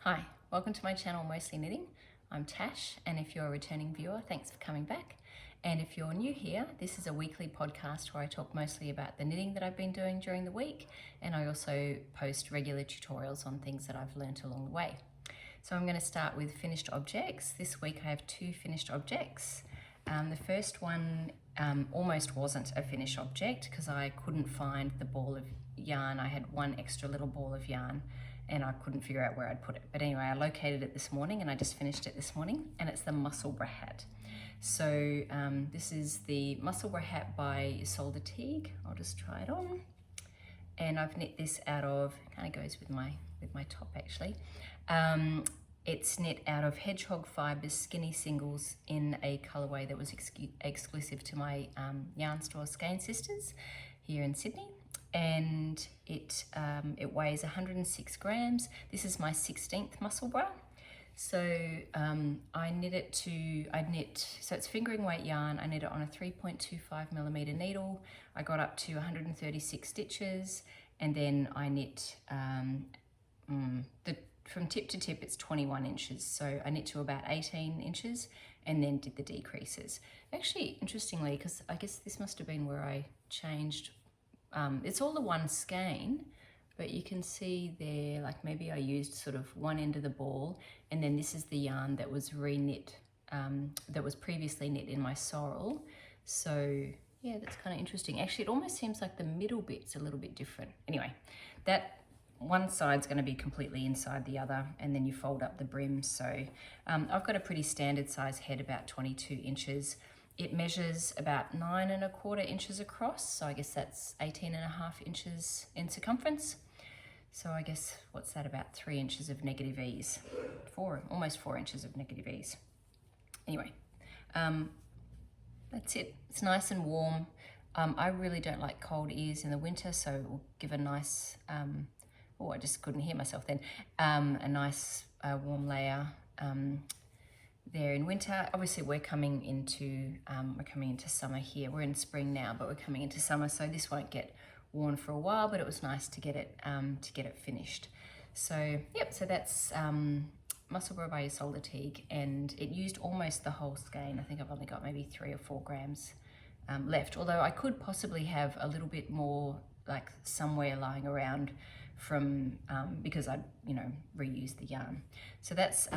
Hi, welcome to my channel Mostly Knitting. I'm Tash, and if you're a returning viewer, thanks for coming back. And if you're new here, this is a weekly podcast where I talk mostly about the knitting that I've been doing during the week, and I also post regular tutorials on things that I've learnt along the way. So I'm going to start with finished objects. This week I have two finished objects. The first one almost wasn't a finished object because I couldn't find the ball of yarn. I had one extra little ball of yarn and I couldn't figure out where I'd put it. But anyway, I located it this morning and I just finished it this morning, and it's the Musselburgh hat. So this is the Musselburgh hat by Ysolda Teague. I'll just try it on. And I've knit this out of, it kind of goes with my top actually. It's knit out of Hedgehog Fibre's skinny singles in a colorway that was exclusive to my yarn store Skein Sisters here in Sydney. And it weighs 106 grams. This is my 16th Musselburgh. So I knit, so it's fingering weight yarn. I knit it on a 3.25mm needle. I got up to 136 stitches, and then I knit, from tip to tip it's 21 inches. So I knit to about 18 inches and then did the decreases. Actually, interestingly, because I guess this must have been where I changed, it's all the one skein, but you can see there, like maybe I used sort of one end of the ball, and then this is the yarn that was re-knit, that was previously knit in my sorrel. So yeah, that's kind of interesting. Actually, it almost seems like the middle bit's a little bit different. Anyway, that one side's going to be completely inside the other, and then you fold up the brim. So I've got a pretty standard size head, about 22 inches. It measures about 9 1/4 inches across, so I guess that's 18 1/2 inches in circumference. So I guess, what's that, about 3 inches of negative ease? Almost 4 inches of negative ease. Anyway, that's it. It's nice and warm. I really don't like cold ears in the winter, so it will give a nice, oh, I just couldn't hear myself then, a nice warm layer there in winter. Obviously we're coming into summer here. We're in spring now, but we're coming into summer, so this won't get worn for a while, but it was nice to get it finished. So yep, so that's Musselburgh by Ysolda Teague, and it used almost the whole skein. I think I've only got maybe 3 or 4 grams left, although I could possibly have a little bit more, like somewhere lying around from because I reused the yarn. So that's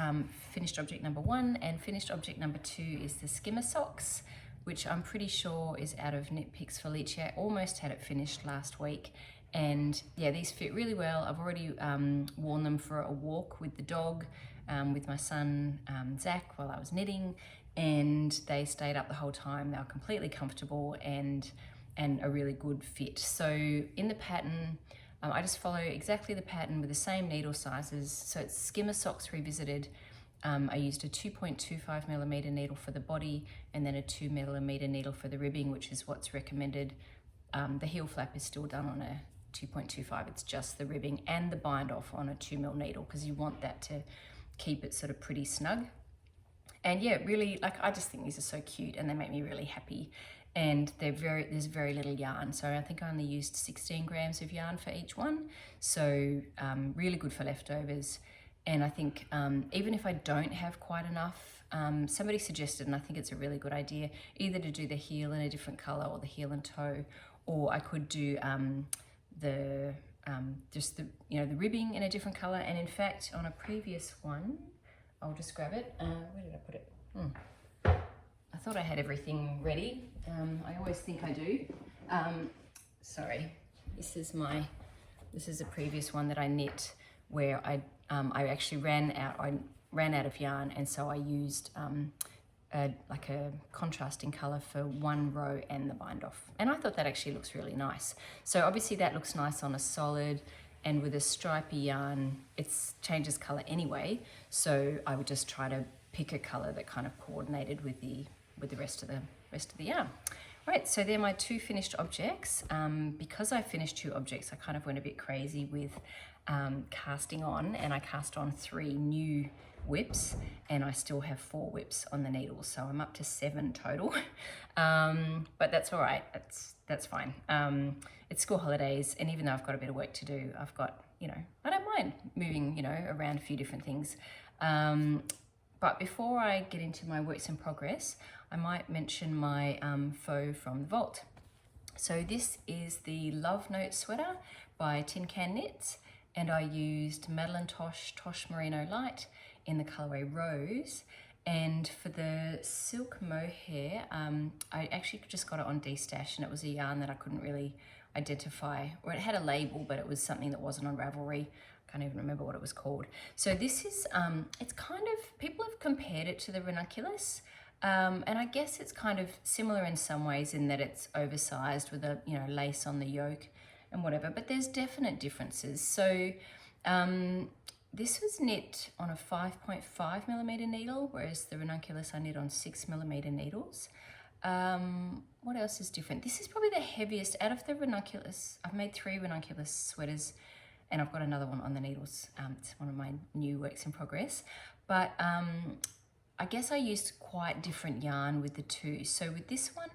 finished object number 1, and finished object number 2 is the Skimmer socks, which I'm pretty sure is out of Knit Picks Felici. I almost had it finished last week, and yeah, these fit really well. I've already worn them for a walk with the dog, with my son Zach, while I was knitting, and they stayed up the whole time. They were completely comfortable and a really good fit. So in the pattern, I just follow exactly the pattern with the same needle sizes. So it's Skimmer socks revisited. I used a 2.25mm needle for the body, and then a 2mm needle for the ribbing, which is what's recommended. The heel flap is still done on a 2.25. It's just the ribbing and the bind off on a 2mm needle, because you want that to keep it sort of pretty snug. And yeah, really, like, I just think these are so cute and they make me really happy. And there's very little yarn. So I think I only used 16 grams of yarn for each one. So really good for leftovers. And I think even if I don't have quite enough, somebody suggested, and I think it's a really good idea, either to do the heel in a different color or the heel and toe, or I could do the ribbing in a different color. And in fact, on a previous one, I'll just grab it. Where did I put it? I thought I had everything ready. I always think I do. Sorry, this is a previous one that I knit where I actually ran out of yarn, and so I used like a contrasting color for one row and the bind off, and I thought that actually looks really nice. So obviously that looks nice on a solid, and with a stripy yarn it changes color anyway, so I would just try to pick a color that kind of coordinated with the rest of the yarn. Right, so they're my 2 finished objects. Because I finished 2 objects, I kind of went a bit crazy with casting on, and I cast on 3 new whips, and I still have 4 whips on the needle, so I'm up to 7 total. But that's all right, that's fine. It's school holidays, and even though I've got a bit of work to do, I've got you know, I don't mind moving, you know, around a few different things. But before I get into my works in progress, I might mention my faux from the vault. So this is the Love Note sweater by Tin Can Knits, and I used Madelinetosh Tosh Merino Light in the colorway Rose. And for the silk mohair, I actually just got it on D-Stash, and it was a yarn that I couldn't really identify, or it had a label, but it was something that wasn't on Ravelry. I can't even remember what it was called. So this is, it's kind of, people have compared it to the Ranunculus, and I guess it's kind of similar in some ways in that it's oversized with a, you know, lace on the yoke and whatever, but there's definite differences. So this was knit on a 5.5mm needle, whereas the Ranunculus I knit on 6mm needles. What else is different? This is probably the heaviest out of the Ranunculus. I've made 3 Ranunculus sweaters, and I've got another one on the needles. It's one of my new works in progress. But I guess I used quite different yarn with the two. So with this one,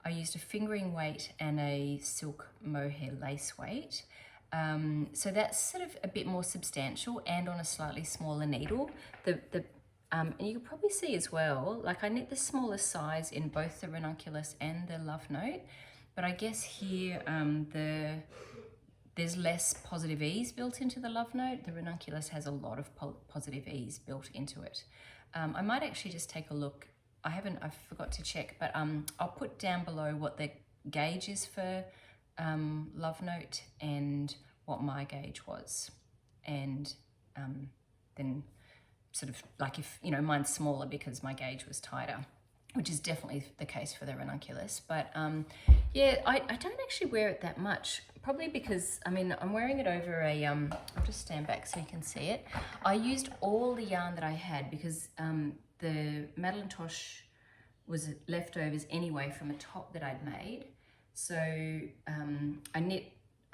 I used a fingering weight and a silk mohair lace weight. So that's sort of a bit more substantial and on a slightly smaller needle. And you can probably see as well, like I knit the smallest size in both the Ranunculus and the Love Note, but I guess here there's less positive ease built into the Love Note. The Ranunculus has a lot of positive ease built into it. I might actually just take a look. I forgot to check, but I'll put down below what the gauge is for Love Note and what my gauge was, and then sort of like, if you know, mine's smaller because my gauge was tighter, which is definitely the case for the Ranunculus. But yeah, I don't actually wear it that much, probably because, I mean, I'm wearing it over a, I'll just stand back so you can see it. I used all the yarn that I had because the Madelinetosh was leftovers anyway from a top that I'd made. So I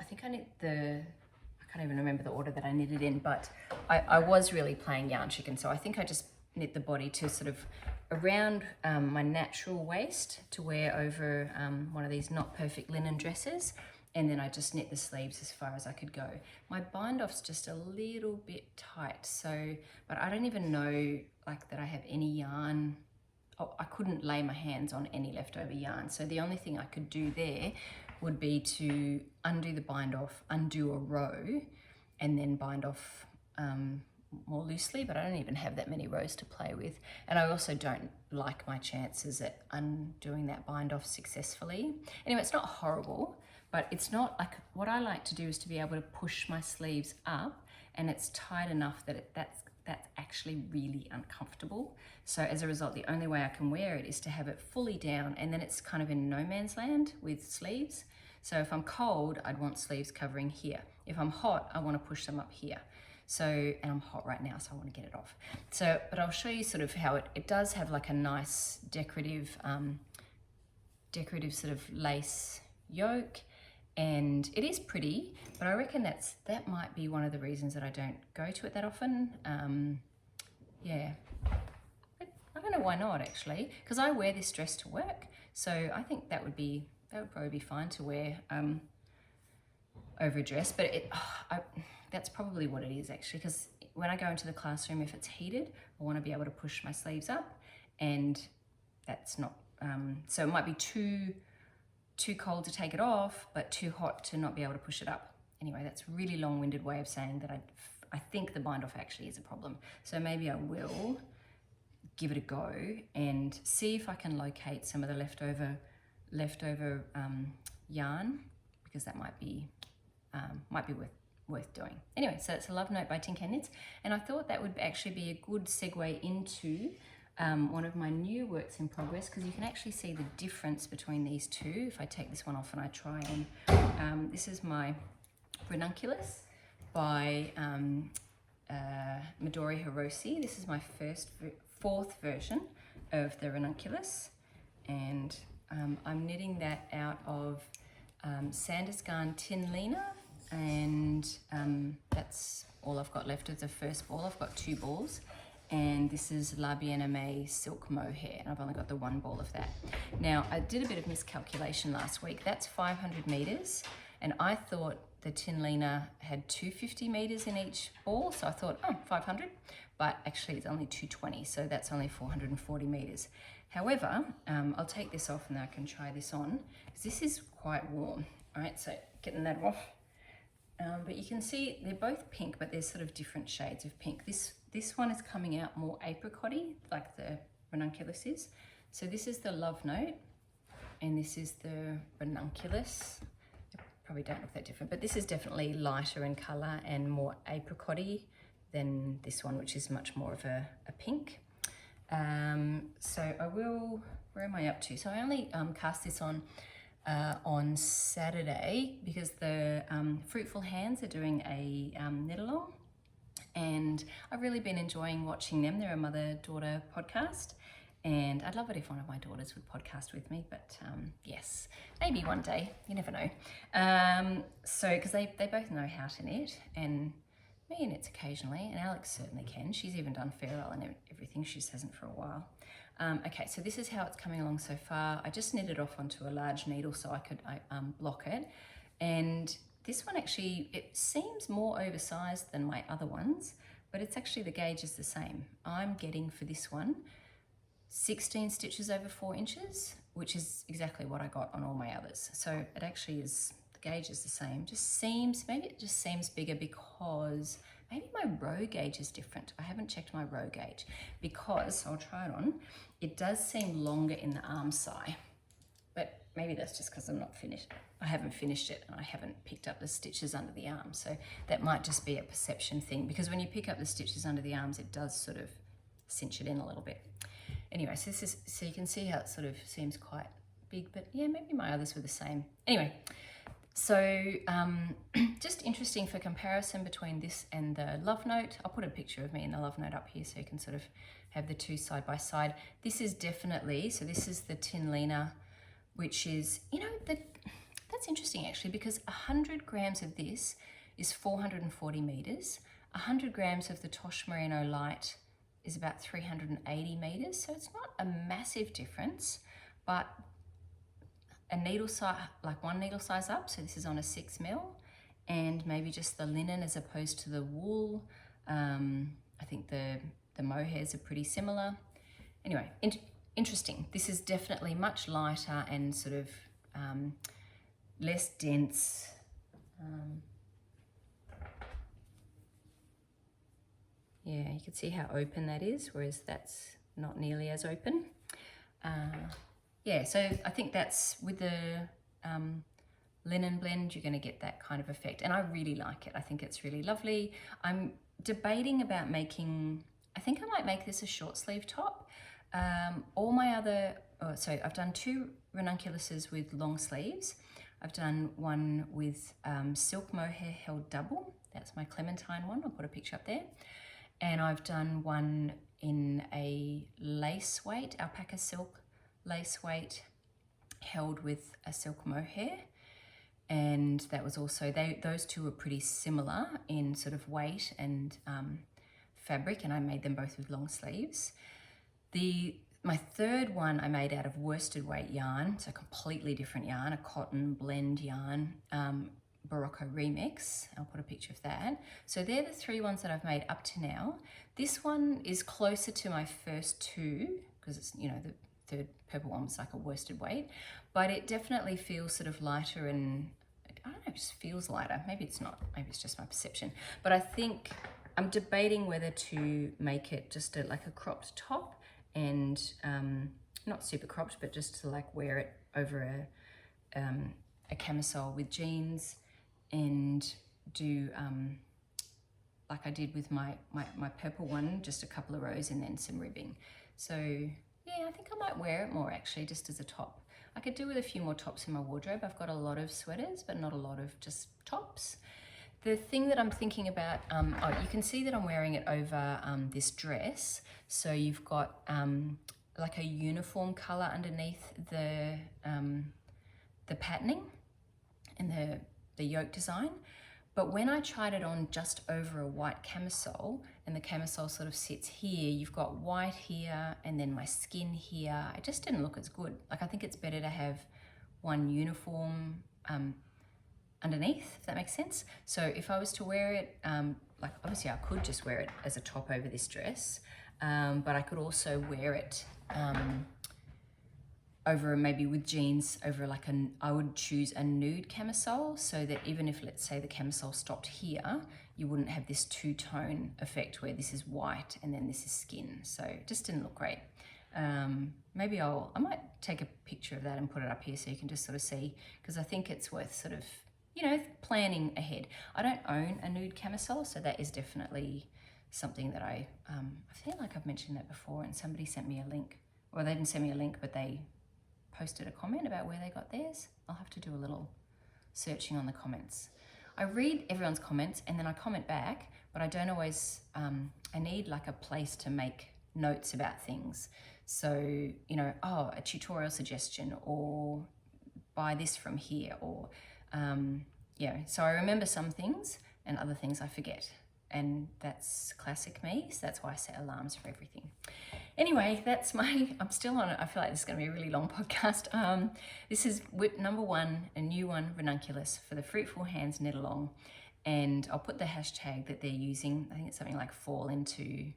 think I knit I can't even remember the order that I knitted in, but I was really playing yarn chicken. So I think I just knit the body to sort of around my natural waist to wear over one of these not perfect linen dresses. And then I just knit the sleeves as far as I could go. My bind off's just a little bit tight. So, but I don't even know like that I have any yarn. Oh, I couldn't lay my hands on any leftover yarn. So the only thing I could do there would be to undo the bind off, undo a row, and then bind off more loosely, but I don't even have that many rows to play with. And I also don't like my chances at undoing that bind off successfully. Anyway, it's not horrible, but it's not like, what I like to do is to be able to push my sleeves up, and it's tight enough that that's actually really uncomfortable. So as a result, the only way I can wear it is to have it fully down, and then it's kind of in no man's land with sleeves. So if I'm cold, I'd want sleeves covering here. If I'm hot, I want to push them up here. So, and I'm hot right now, so I want to get it off. So, but I'll show you sort of how it does have like a nice decorative sort of lace yoke, and it is pretty, but I reckon that might be one of the reasons that I don't go to it that often. Yeah, but I don't know why not actually, because I wear this dress to work, so I think that would probably be fine to wear over a dress. But that's probably what it is actually, because when I go into the classroom, if it's heated, I want to be able to push my sleeves up, and that's not, so it might be too cold to take it off, but too hot to not be able to push it up. Anyway, that's a really long-winded way of saying that I think the bind off actually is a problem. So maybe I will give it a go and see if I can locate some of the leftover yarn, because that might be worth doing. Anyway, so it's a Love Note by Tin Can Knits, and I thought that would actually be a good segue into one of my new works in progress, because you can actually see the difference between these two if I take this one off and I try and this is my Ranunculus by Midori Hirose. This is my fourth version of the Ranunculus, and I'm knitting that out of Sandnes Garn Tynne liner, and that's all I've got left of the first ball. I've got 2 balls, and this is La Bien-Aimée Silk Mohair, and I've only got the 1 ball of that. Now, I did a bit of miscalculation last week. That's 500 meters, and I thought the Tynne had 250 meters in each ball, so I thought, oh, 500, but actually it's only 220, so that's only 440 meters. However, I'll take this off and I can try this on, because this is quite warm. All right, so getting that off. But you can see they're both pink, but there's sort of different shades of pink. This one is coming out more apricot-y, like the Ranunculus is. So this is the Love Note, and this is the Ranunculus. They probably don't look that different, but this is definitely lighter in colour and more apricot-y than this one, which is much more of a pink. So I will, where am I up to? So I only cast this on Saturday because the Fruitful Hands are doing a knit-along, and I've really been enjoying watching them. They're a mother-daughter podcast, and I'd love it if one of my daughters would podcast with me, but yes, maybe one day, you never know. So, because they both know how to knit, and me knits occasionally, and Alex certainly can. She's even done ferrule and everything. She just hasn't for a while. Okay, so this is how it's coming along so far. I just knitted off onto a large needle so I could block it. And this one actually, it seems more oversized than my other ones, but it's actually, the gauge is the same. I'm getting for this one 16 stitches over 4 inches, which is exactly what I got on all my others. So it actually is, the gauge is the same. Just seems, maybe it just seems bigger because maybe my row gauge is different. I haven't checked my row gauge because, I'll try it on, it does seem longer in the arm side, but maybe that's just because I'm not finished. I haven't finished it and I haven't picked up the stitches under the arm. So that might just be a perception thing, because when you pick up the stitches under the arms, it does sort of cinch it in a little bit. Anyway, so this is, so you can see how it sort of seems quite big, but yeah, maybe my others were the same. Anyway, so just interesting for comparison between this and the Love Note. I'll put a picture of me in the Love Note up here so you can sort of have the two side by side. This is definitely, so this is the Tynne, which is, you know, that's interesting actually, because 100 grams of this is 440 meters. 100 grams of the Tosh Merino Light is about 380 meters. So it's not a massive difference, but a needle size, like one needle size up, so this is on a 6 mil, and maybe just the linen as opposed to the wool. I think the mohairs are pretty similar. Anyway, interesting. This is definitely much lighter and sort of less dense. Yeah, you can see how open that is, whereas that's not nearly as open. Yeah, so I think that's with the linen blend, you're going to get that kind of effect. And I really like it. I think it's really lovely. I'm debating about making, I think I might make this a short sleeve top. All my other, so I've done 2 ranunculuses with long sleeves. I've done one with silk mohair held double. That's my Clementine one. I'll put a picture up there. And I've done one in a lace weight, alpaca silk lace weight held with a silk mohair, and that was also, those two were pretty similar in sort of weight and fabric, and I made them both with long sleeves. My third one I made out of worsted weight yarn, so a completely different yarn, a cotton blend yarn, Barocco Remix. I'll put a picture of that. So they're the 3 ones that I've made up to now. This one is closer to my first 2 because it's, you know, the third purple one was like a worsted weight, but it definitely feels sort of lighter, and I don't know, it just feels lighter. Maybe it's not, maybe it's just my perception, but I think I'm debating whether to make it just like a cropped top and not super cropped, but just to like wear it over a camisole with jeans and do like I did with my purple one, just a couple of rows and then some ribbing. So yeah, I think I might wear it more actually, just as a top. I could do with a few more tops in my wardrobe. I've got a lot of sweaters, but not a lot of just tops. The thing that I'm thinking about, oh, you can see that I'm wearing it over this dress. So you've got like a uniform color underneath the patterning and the yoke design. But when I tried it on just over a white camisole, and the camisole sort of sits here, you've got white here and then my skin here, it just didn't look as good. Like I think it's better to have one uniform underneath, if that makes sense. So if I was to wear it, like obviously I could just wear it as a top over this dress, but I could also wear it over maybe with jeans over like I would choose a nude camisole, so that even if, let's say, the camisole stopped here, you wouldn't have this two-tone effect where this is white and then this is skin. So it just didn't look great. Maybe I might take a picture of that and put it up here so you can just sort of see, because I think it's worth sort of, you know, planning ahead. I don't own a nude camisole, so that is definitely something that I feel like I've mentioned that before, and somebody sent me a link, or they didn't send me a link, but they posted a comment about where they got theirs. I'll have to do a little searching on the comments. I read everyone's comments and then I comment back, but I don't always, I need like a place to make notes about things. So, you know, oh, a tutorial suggestion, or buy this from here, or, yeah, so I remember some things and other things I forget. And that's classic me, so that's why I set alarms for everything. Anyway, that's I'm still on it. I feel like this is going to be a really long podcast. This is whip number 1, a new one, Ranunculus, for the Fruitful Hands Knit Along. And I'll put the hashtag that they're using. I think it's something like fall into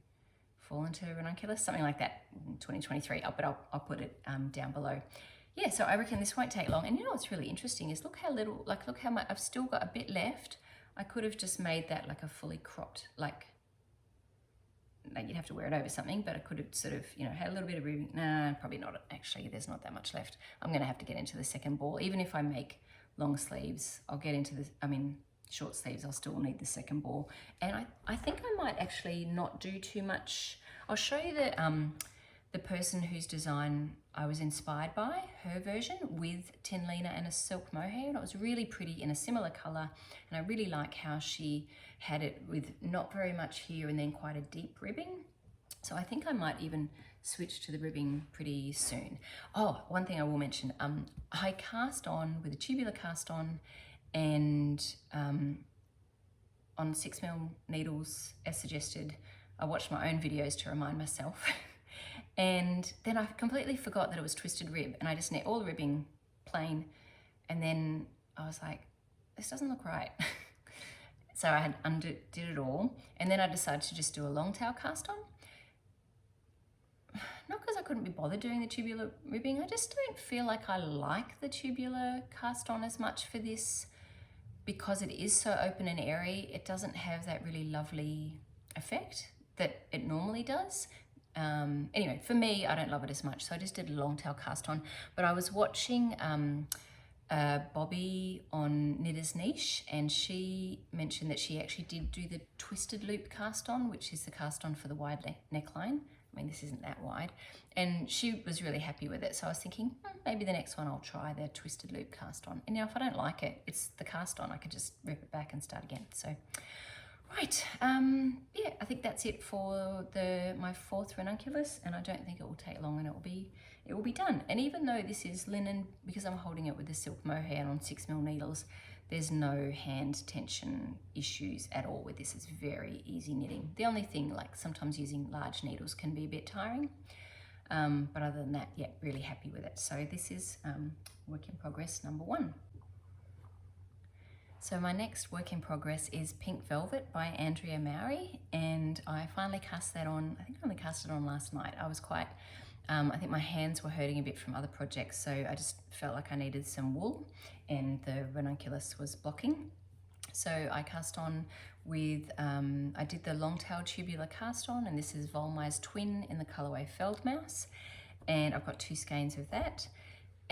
Ranunculus, something like that, 2023. But I'll put it down below. Yeah, so I reckon this won't take long. And you know what's really interesting is look how little, like look how much, I've still got a bit left. I could have just made that like a fully cropped, like you'd have to wear it over something, but I could have sort of, you know, had a little bit of ribbing. Nah, probably not. Actually, there's not that much left. I'm going to have to get into the second ball. Even if I make long sleeves, I'll get into short sleeves, I'll still need the second ball. And I think I might actually not do too much. I'll show you the person whose design I was inspired by, her version with Tynne and a silk mohair, and it was really pretty in a similar colour, and I really like how she had it with not very much here and then quite a deep ribbing. So I think I might even switch to the ribbing pretty soon. Oh, one thing I will mention, I cast on with a tubular cast on, and on 6mm needles as suggested. I watched my own videos to remind myself. And then I completely forgot that it was twisted rib, and I just knit all the ribbing plain, and then I was like, this doesn't look right. So I had undid it all, and then I decided to just do a long tail cast on. Not because I couldn't be bothered doing the tubular ribbing, I just don't feel like I like the tubular cast on as much for this, because it is so open and airy. It doesn't have that really lovely effect that it normally does. Anyway, for me, I don't love it as much, so I just did a long tail cast on. But I was watching Bobby on Knitter's Niche, and she mentioned that she actually did do the twisted loop cast on, which is the cast on for the wide neckline. I mean, this isn't that wide, and she was really happy with it. So I was thinking, maybe the next one I'll try the twisted loop cast on. And you know, if I don't like it, it's the cast on. I could just rip it back and start again. So. Right, yeah, I think that's it for my 4th ranunculus, and I don't think it will take long, and it will be done. And even though this is linen, because I'm holding it with the silk mohair on 6mm needles, there's no hand tension issues at all with this. It's very easy knitting. The only thing, like sometimes using large needles can be a bit tiring, but other than that, yeah, really happy with it. So this is work in progress number 1. So my next work in progress is Pink Velvet by Andrea Mowry, and I finally cast that on. I think I only cast it on last night. I was quite, I think my hands were hurting a bit from other projects, so I just felt like I needed some wool, and the ranunculus was blocking. So I cast on with, I did the long tail tubular cast on, and this is Wollmeise Twin in the colorway Feldmaus, and I've got 2 skeins of that.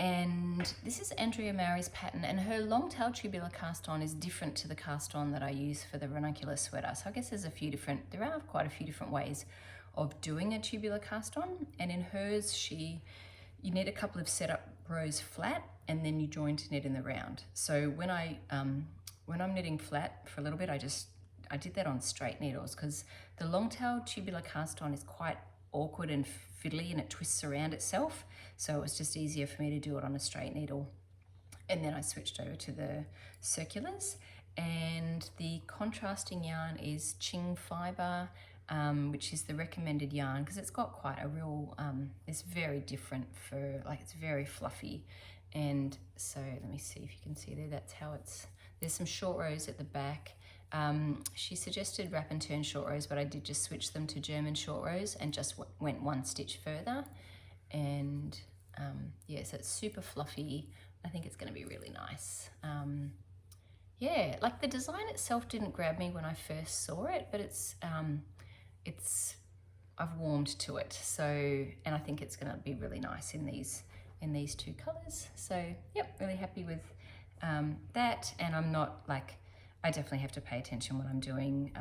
And this is Andrea Mowry's pattern, and her long tail tubular cast on is different to the cast on that I use for the ranunculus sweater. So I guess there are quite a few different ways of doing a tubular cast on. And in hers, you knit a couple of setup rows flat, and then you join to knit in the round. So when I'm knitting flat for a little bit, I did that on straight needles, because the long tail tubular cast on is quite awkward and fiddly, and it twists around itself, so it was just easier for me to do it on a straight needle. And then I switched over to the circulars, and the contrasting yarn is Qing Fibre, which is the recommended yarn, because it's got quite a real, it's very different it's very fluffy. And so let me see if you can see there, that's There's some short rows at the back. She suggested wrap and turn short rows, but I did just switch them to German short rows and just went one stitch further. And yeah, so it's super fluffy. I think it's going to be really nice. Yeah, like the design itself didn't grab me when I first saw it, but I've warmed to it. So, and I think it's going to be really nice in these two colors. So, yep, really happy with that. And I'm not like, I definitely have to pay attention when I'm doing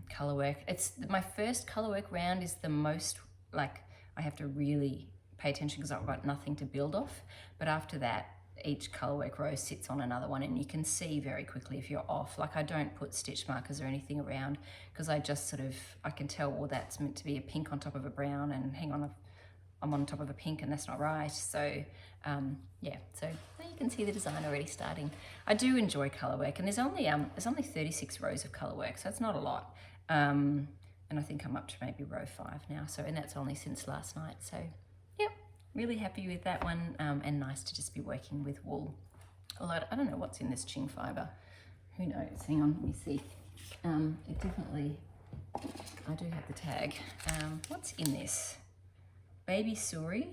color work. It's my first color work round is the most like I have to really pay attention because I've got nothing to build off. But after that, each colorwork row sits on another one and you can see very quickly if you're off. Like I don't put stitch markers or anything around because I just sort of, I can tell, well, that's meant to be a pink on top of a brown and hang on, I'm on top of a pink and that's not right. So yeah, so now you can see the design already starting. I do enjoy colorwork, and there's only 36 rows of colorwork, so it's not a lot. And I think I'm up to maybe row 5 now. So, and that's only since last night. So yep. Really happy with that one, and nice to just be working with wool. Although I don't know what's in this Qing fibre. Who knows? Hang on, let me see. It definitely, I do have the tag. What's in this? Baby Suri,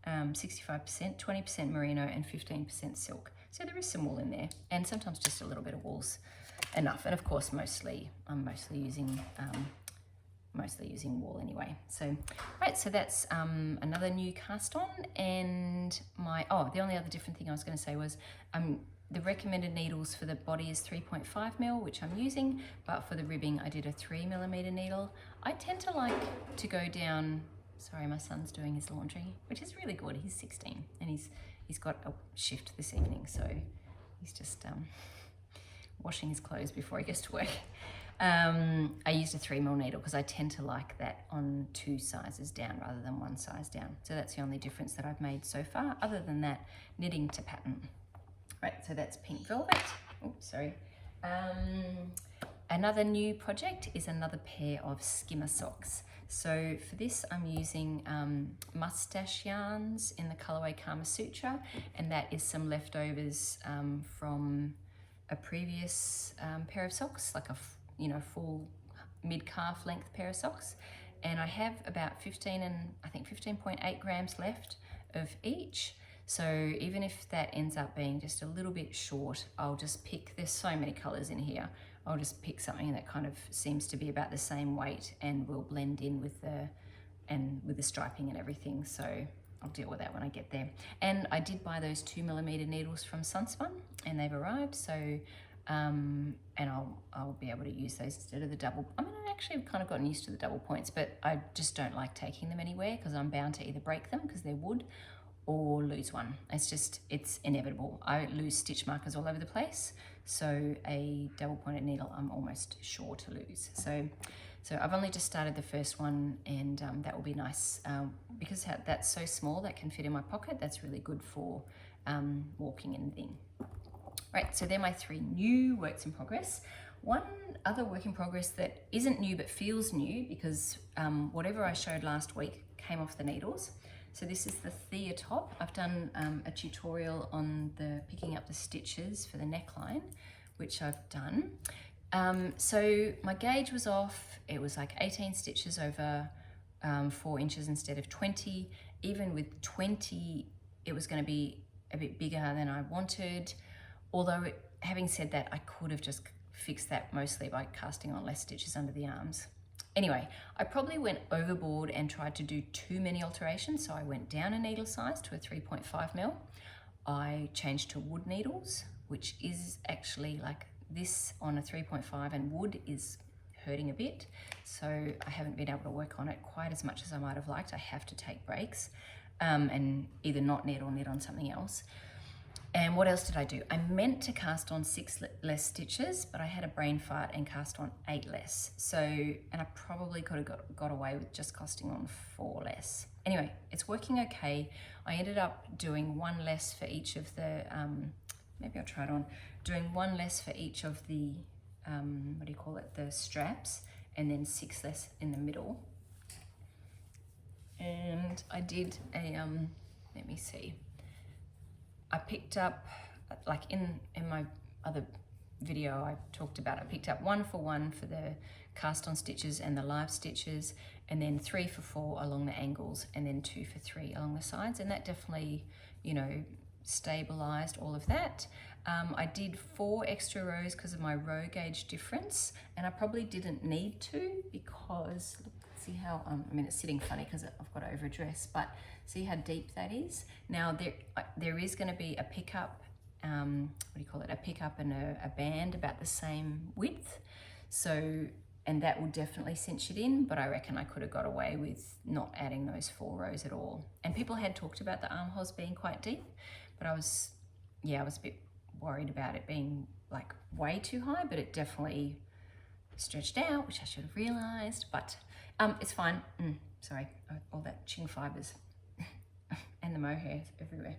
65%, 20% merino and 15% silk. So there is some wool in there, and sometimes just a little bit of wool's enough. And of course, I'm mostly using wool anyway. So, right, so that's another new cast on, and the only other different thing I was going to say was the recommended needles for the body is 3.5 mil, which I'm using, but for the ribbing I did a 3mm needle. I tend to like to go down, sorry, my son's doing his laundry, which is really good. He's 16 and he's got a shift this evening, so he's just washing his clothes before he gets to work. I used a 3mm needle because I tend to like that on 2 sizes down rather than 1 size down. So that's the only difference that I've made so far. Other than that, knitting to pattern. Right, so that's pink velvet. Oops, sorry. Another new project is another pair of skimmer socks. So for this, I'm using mustache yarns in the colorway Kama Sutra, and that is some leftovers from a previous pair of socks, like a full mid-calf length pair of socks. And I have about 15.8 grams left of each. So even if that ends up being just a little bit short, I'll just pick, there's so many colors in here, I'll just pick something that kind of seems to be about the same weight and will blend in with the striping and everything. So I'll deal with that when I get there. And I did buy those 2mm needles from Sunspun and they've arrived. So and I'll be able to use those instead of the double. I mean, I actually have kind of gotten used to the double points, but I just don't like taking them anywhere because I'm bound to either break them because they're wood or lose one. It's inevitable. I lose stitch markers all over the place. So a double pointed needle, I'm almost sure to lose. So I've only just started the first one, and that will be nice because that's so small that can fit in my pocket. That's really good for walking and thing. Right, so they're my 3 new works in progress. One other work in progress that isn't new but feels new because whatever I showed last week came off the needles. So this is the Thea top. I've done a tutorial on the picking up the stitches for the neckline, which I've done. So my gauge was off. It was like 18 stitches over 4 inches instead of 20. Even with 20, it was going to be a bit bigger than I wanted. Although, having said that, I could have just fixed that mostly by casting on less stitches under the arms. Anyway, I probably went overboard and tried to do too many alterations, so I went down a needle size to a 3.5mm. I changed to wood needles, which is actually like this on a 3.5, and wood is hurting a bit, so I haven't been able to work on it quite as much as I might have liked. I have to take breaks and either not knit or knit on something else. And what else did I do? I meant to cast on 6 less stitches, but I had a brain fart and cast on 8 less. So, and I probably could have got away with just casting on 4 less. Anyway, it's working okay. I ended up doing 1 less for each of the, maybe I'll try it on, doing 1 less for each of the, the straps, and then 6 less in the middle. And I did a, let me see. I picked up, like in my other video I talked about, I picked up 1 for 1 for the cast on stitches and the live stitches, and then 3 for 4 along the angles, and then 2 for 3 along the sides, and that definitely, you know, stabilized all of that. I did 4 extra rows because of my row gauge difference, and I probably didn't need to because, look, see how, I mean, it's sitting funny because I've got to overdress, but see how deep that is? Now there is going to be a pickup, what do you call it? A pickup and a band about the same width. So, and that will definitely cinch it in, but I reckon I could have got away with not adding those 4 rows at all. And people had talked about the armholes being quite deep, but I was a bit worried about it being like way too high, but it definitely stretched out, which I should have realized, but it's fine. Sorry, all that Qing fibers and the mohair everywhere.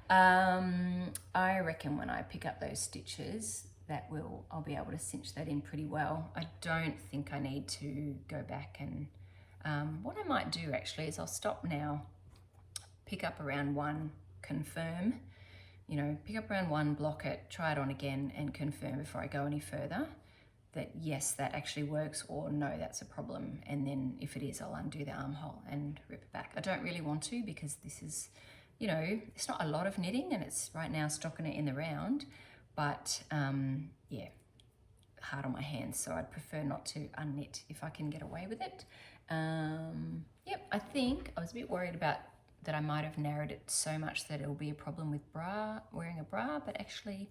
I reckon when I pick up those stitches, I'll be able to cinch that in pretty well. I don't think I need to go back and, what I might do actually is I'll stop now, pick up around 1, confirm, you know, pick up around 1, block it, try it on again and confirm before I go any further that yes, that actually works, or no, that's a problem. And then if it is, I'll undo the armhole and rip it back. I don't really want to because this is, you know, it's not a lot of knitting and it's right now stocking it in the round, but yeah, hard on my hands. So I'd prefer not to unknit if I can get away with it. Yep, I think I was a bit worried about that I might have narrowed it so much that it'll be a problem with wearing a bra, but actually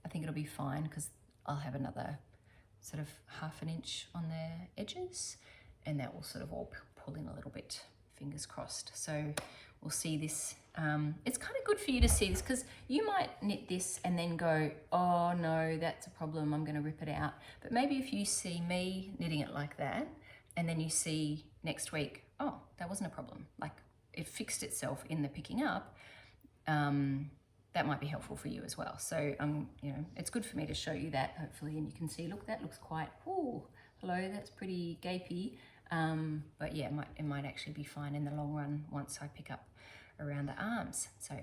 I think it'll be fine because I'll have another sort of 1/2 inch on the edges and that will sort of all pull in a little bit, fingers crossed. So we'll see this. It's kind of good for you to see this because you might knit this and then go, oh no, that's a problem, I'm going to rip it out. But maybe if you see me knitting it like that and then you see next week, oh, that wasn't a problem, like it fixed itself in the picking up, that might be helpful for you as well. So, you know, it's good for me to show you that hopefully, and you can see, look, that looks quite, oh, hello, that's pretty gapey. But yeah, it might actually be fine in the long run once I pick up around the arms. So,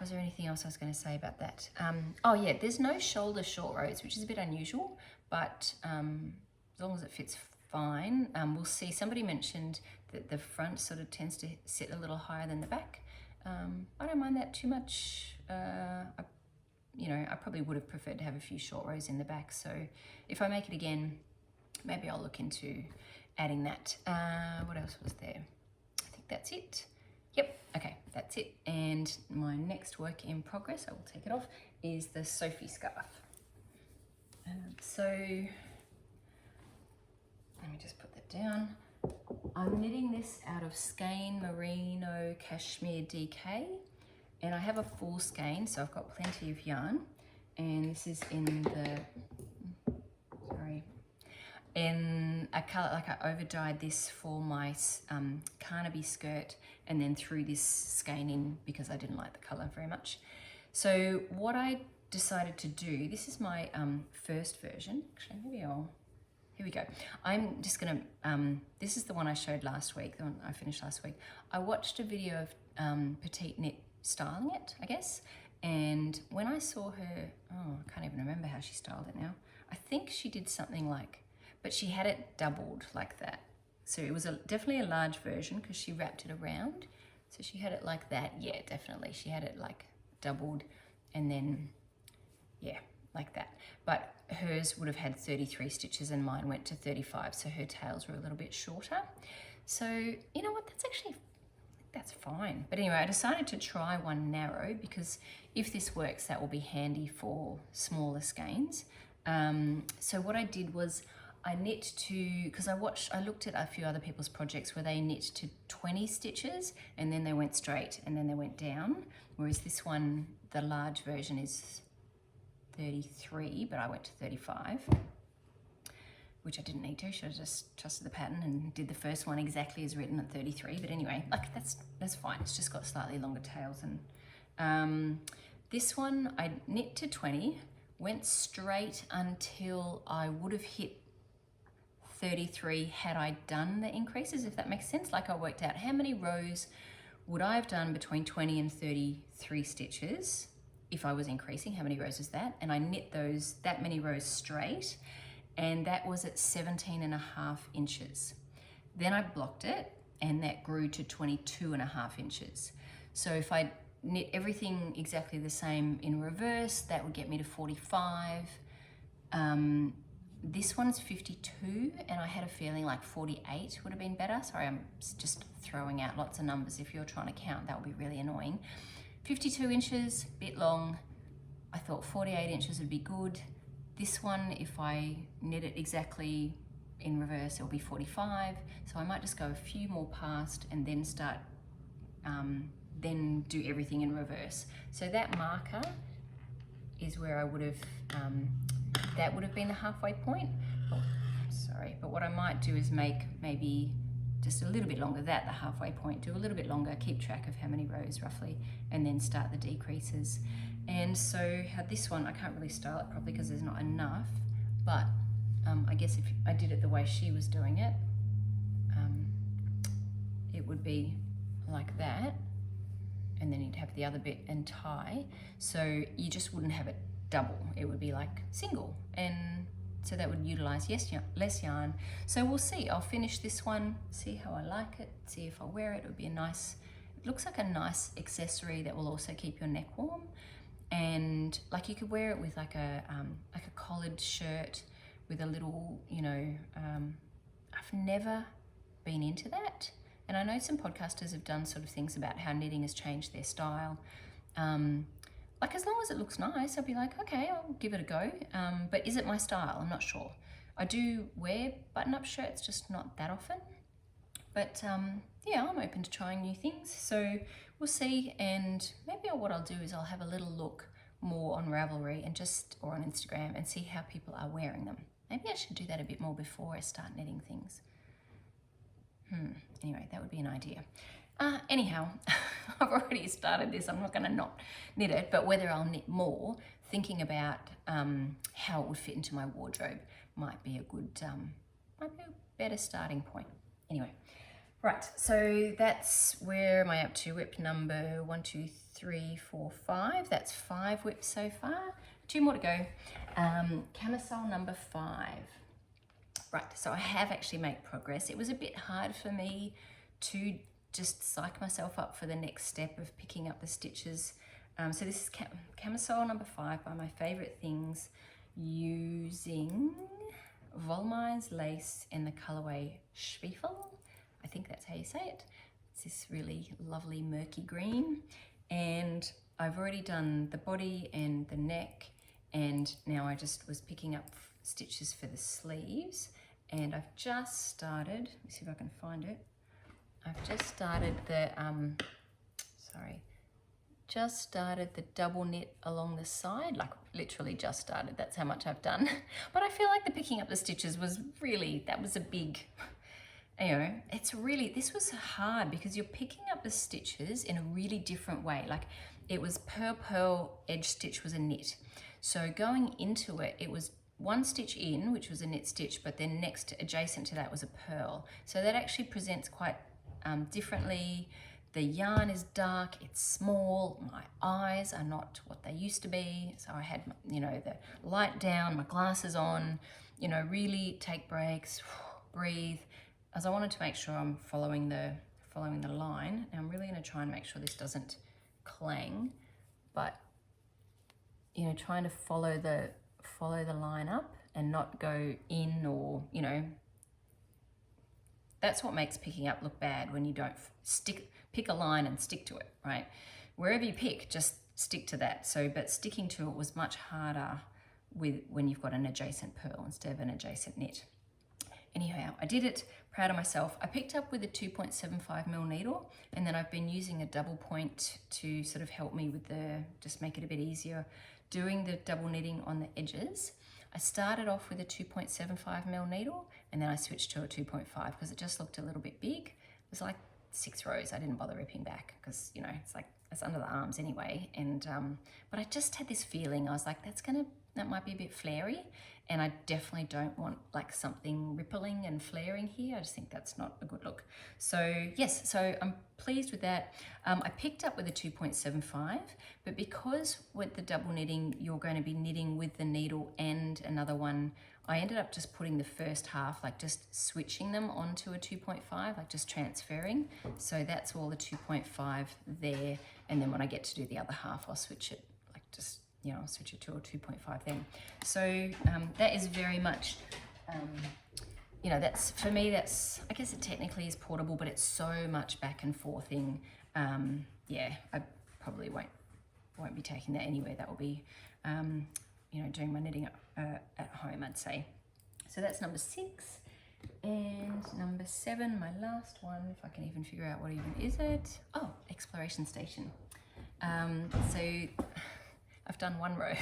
was there anything else I was going to say about that? Oh yeah, there's no shoulder short rows, which is a bit unusual, but as long as it fits fine. We'll see, somebody mentioned that the front sort of tends to sit a little higher than the back. I don't mind that too much. You know, I probably would have preferred to have a few short rows in the back. So if I make it again, maybe I'll look into adding that. What else was there? I think that's it. Yep, okay, that's it. And my next work in progress, I will take it off, is the Sophie scarf. So let me just put that down. I'm knitting this out of skein merino cashmere DK, and I have a full skein, so I've got plenty of yarn, and this is in the, in a colour, like I over dyed this for my Carnaby skirt and then threw this skein in because I didn't like the colour very much. So what I decided to do, this is my first version, actually maybe here we go. I'm just gonna, this is the one I showed last week, the one I finished last week. I watched a video of Petite Knit styling it, I guess. And when I saw her, oh, I can't even remember how she styled it now. I think she did something like, but she had it doubled like that. So it was definitely a large version because she wrapped it around. So she had it like that, yeah, definitely. She had it like doubled and then, yeah, like that. But hers would have had 33 stitches and mine went to 35, so her tails were a little bit shorter. So, you know what, that's fine. But anyway, I decided to try one narrow because if this works, that will be handy for smaller skeins. So what I did was I knit to, because I looked at a few other people's projects where they knit to 20 stitches and then they went straight and then they went down. Whereas this one, the large version is 33, but I went to 35, which I didn't need to. Should have just trusted the pattern and did the first one exactly as written at 33. But anyway, like that's fine. It's just got slightly longer tails. And this one I knit to 20, went straight until I would have hit 33 had I done the increases, if that makes sense. Like I worked out how many rows would I have done between 20 and 33 stitches if I was increasing, how many rows is that? And I knit that many rows straight, and that was at 17.5 inches. Then I blocked it, and that grew to 22.5 inches. So if I knit everything exactly the same in reverse, that would get me to 45. This one's 52, and I had a feeling like 48 would have been better. Sorry, I'm just throwing out lots of numbers. If you're trying to count, that would be really annoying. 52 inches, bit long. I thought 48 inches would be good. This one, if I knit it exactly in reverse, it'll be 45. So I might just go a few more past and then start, then do everything in reverse. So that marker is where I would have, that would have been the halfway point. Oh, sorry, but what I might do is make maybe just a little bit longer, the halfway point, do a little bit longer, keep track of how many rows roughly, and then start the decreases. And so how this one, I can't really style it properly because there's not enough, but I guess if I did it the way she was doing it, it would be like that, and then you'd have the other bit and tie. So you just wouldn't have it double, it would be like single, and so that would utilize less yarn. So we'll see, I'll finish this one, see how I like it, see if I wear it. It would be a nice, it looks like a nice accessory that will also keep your neck warm, and like you could wear it with like a collared shirt with a little, you know, I've never been into that, and I know some podcasters have done sort of things about how knitting has changed their style. Like as long as it looks nice, I'll be like, okay, I'll give it a go. But is it my style? I'm not sure. I do wear button-up shirts, just not that often. But yeah, I'm open to trying new things. So we'll see. And maybe what I'll do is I'll have a little look more on Ravelry and or on Instagram and see how people are wearing them. Maybe I should do that a bit more before I start knitting things. Anyway, that would be an idea. Anyhow, I've already started this. I'm not going to not knit it, but whether I'll knit more, thinking about how it would fit into my wardrobe might be a good, might be a better starting point. Anyway, right. So that's where am I up to? Whip number 1, 2, 3, 4, 5. That's 5 whips so far. 2 more to go. Camisole number 5. Right. So I have actually made progress. It was a bit hard for me to just psych myself up for the next step of picking up the stitches. So this is camisole number 5 by my favorite things, using Wollmeise lace in the colorway Stiefel. I think that's how you say it. It's this really lovely murky green, and I've already done the body and the neck, and now I just was picking up stitches for the sleeves, and I've just started, let me see if I can find it. I've just started the, just started the double knit along the side, like literally just started, that's how much I've done. But I feel like the picking up the stitches was really, that was a big, you know, it's really, this was hard because you're picking up the stitches in a really different way. Like it was purl, edge stitch was a knit. So going into it, it was 1 stitch in, which was a knit stitch, but then next, adjacent to that was a purl. So that actually presents quite differently. The yarn is dark, it's small, my eyes are not what they used to be. So I had, you know, the light down, my glasses on, you know, really take breaks, breathe, as I wanted to make sure I'm following the line. Now I'm really going to try and make sure this doesn't clang, but you know, trying to follow the line up and not go in, or, you know, that's what makes picking up look bad, when you don't pick a line and stick to it, right? Wherever you pick, just stick to that. So, but sticking to it was much harder when you've got an adjacent purl instead of an adjacent knit. Anyhow, I did it, proud of myself. I picked up with a 2.75mm needle, and then I've been using a double point to sort of help me with just make it a bit easier, doing the double knitting on the edges. I started off with a 2.75mm needle, and then I switched to a 2.5 because it just looked a little bit big. It was like 6 rows. I didn't bother ripping back because, you know, it's under the arms anyway. And but I just had this feeling, I was like, that might be a bit flary. And I definitely don't want like something rippling and flaring here. I just think that's not a good look. So yes, so I'm pleased with that. I picked up with a 2.75, but because with the double knitting, you're going to be knitting with the needle and another one, I ended up just putting the first half, like just switching them onto a 2.5, like just transferring. So that's all the 2.5 there. And then when I get to do the other half, I'll switch it, like just, you know, I'll switch it to a 2.5 then. So that is very much, you know, that's, for me, that's, I guess it technically is portable, but it's so much back and forthing. Yeah, I probably won't be taking that anywhere. That will be, you know, doing my knitting at home, I'd say. So that's number 6. And number 7, my last one, if I can even figure out what even is it. Oh, exploration station. So I've done 1 row.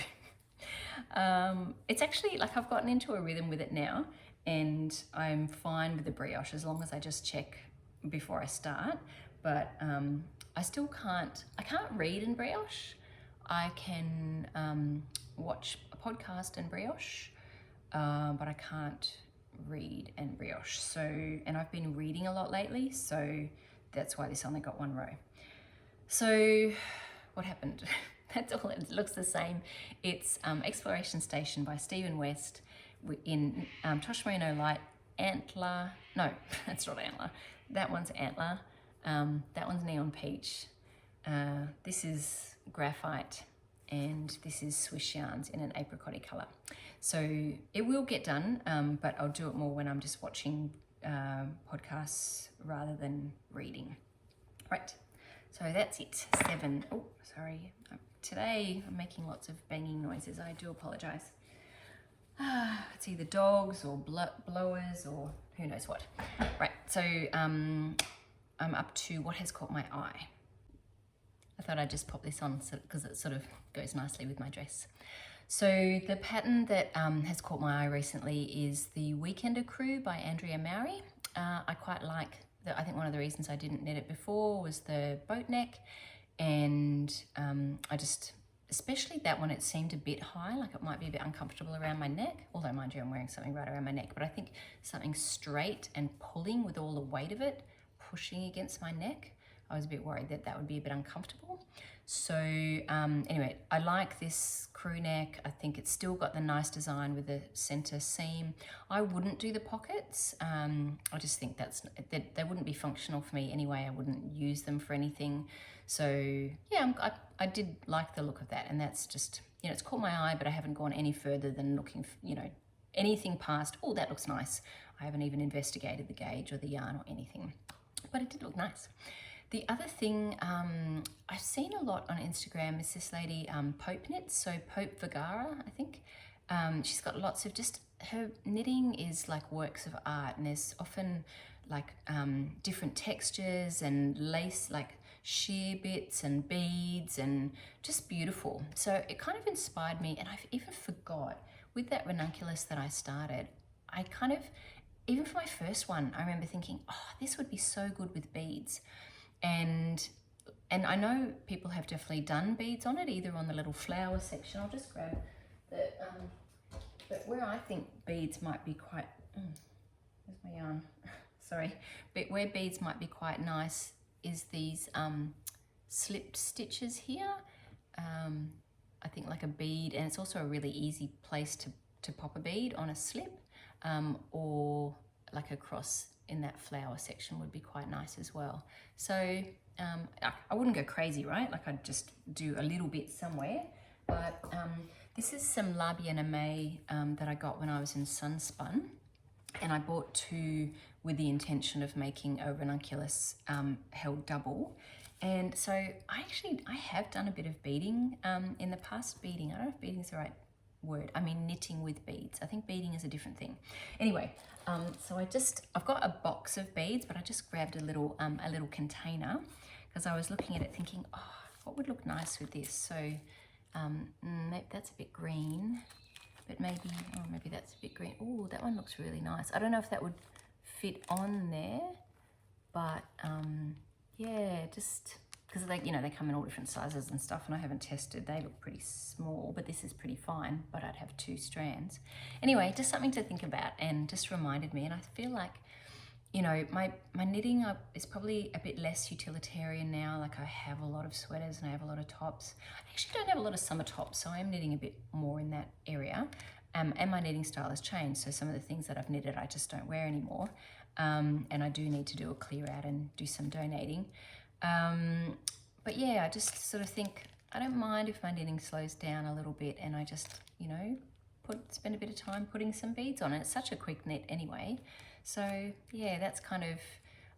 It's actually like I've gotten into a rhythm with it now, and I'm fine with the brioche as long as I just check before I start. But I still can't read in brioche. I can watch a podcast in brioche, but I can't read and brioche. So, and I've been reading a lot lately, so that's why this only got 1 row. So what happened? That's all, it looks the same. It's Exploration Station by Stephen West in Tosh Merino Light Antler. No, that's not Antler. That one's Antler. That one's Neon Peach. This is Graphite, and this is Swiss Yarns in an apricot colour. So it will get done, but I'll do it more when I'm just watching podcasts rather than reading. Right, so that's it. 7. Oh, sorry. Today I'm making lots of banging noises. I do apologise. It's either dogs or blowers or who knows what. Right, so I'm up to what has caught my eye. I thought I'd just pop this on because it sort of goes nicely with my dress. So the pattern that has caught my eye recently is the Weekender Crew by Andrea Mowry. I quite like, I think one of the reasons I didn't knit it before was the boat neck, and I just, especially that one, it seemed a bit high, like it might be a bit uncomfortable around my neck, although mind you I'm wearing something right around my neck, but I think something straight and pulling with all the weight of it pushing against my neck, I was a bit worried that that would be a bit uncomfortable. So anyway, I like this crew neck. I think it's still got the nice design with the center seam. I wouldn't do the pockets. I just think they wouldn't be functional for me anyway. I wouldn't use them for anything. So yeah, I did like the look of that, and that's just, you know, it's caught my eye, but I haven't gone any further than looking, you know, anything past, oh, that looks nice. I haven't even investigated the gauge or the yarn or anything, but it did look nice. The other thing I've seen a lot on Instagram is this lady, Pope Knits, so Pope Vergara, I think. She's got lots of just, her knitting is like works of art, and there's often like different textures and lace, like sheer bits and beads, and just beautiful. So it kind of inspired me, and I've even forgot, with that Ranunculus that I started, I kind of, even for my first one, I remember thinking, oh, this would be so good with beads. And I know people have definitely done beads on it, either on the little flower section. I'll just grab the, but where I think beads might be quite, where's my yarn? Sorry, but where beads might be quite nice is these slipped stitches here. I think like a bead, and it's also a really easy place to pop a bead on a slip, or like across in that flower section would be quite nice as well. So I wouldn't go crazy, right? Like I'd just do a little bit somewhere. But this is some Labia and Aimee that I got when I was in Sunspun, and I bought 2 with the intention of making a Ranunculus held double. And so I have done a bit of beading in the past. Beading, I don't know if beading is the right word. I mean knitting with beads. I think beading is a different thing. Anyway, so I've got a box of beads, but I just grabbed a little container because I was looking at it thinking, oh, what would look nice with this? So that's a bit green, but maybe that's a bit green. Oh, that one looks really nice. I don't know if that would fit on there, but yeah, just because they, you know, they come in all different sizes and stuff, and I haven't tested. They look pretty small, but this is pretty fine, but I'd have 2 strands. Anyway, just something to think about, and just reminded me, and I feel like, you know, my knitting is probably a bit less utilitarian now. Like I have a lot of sweaters and I have a lot of tops. I actually don't have a lot of summer tops, so I am knitting a bit more in that area. And my knitting style has changed, so some of the things that I've knitted I just don't wear anymore. And I do need to do a clear out and do some donating. But yeah, I just sort of think, I don't mind if my knitting slows down a little bit and I just, you know, spend a bit of time putting some beads on it. It's such a quick knit anyway. So yeah, that's kind of,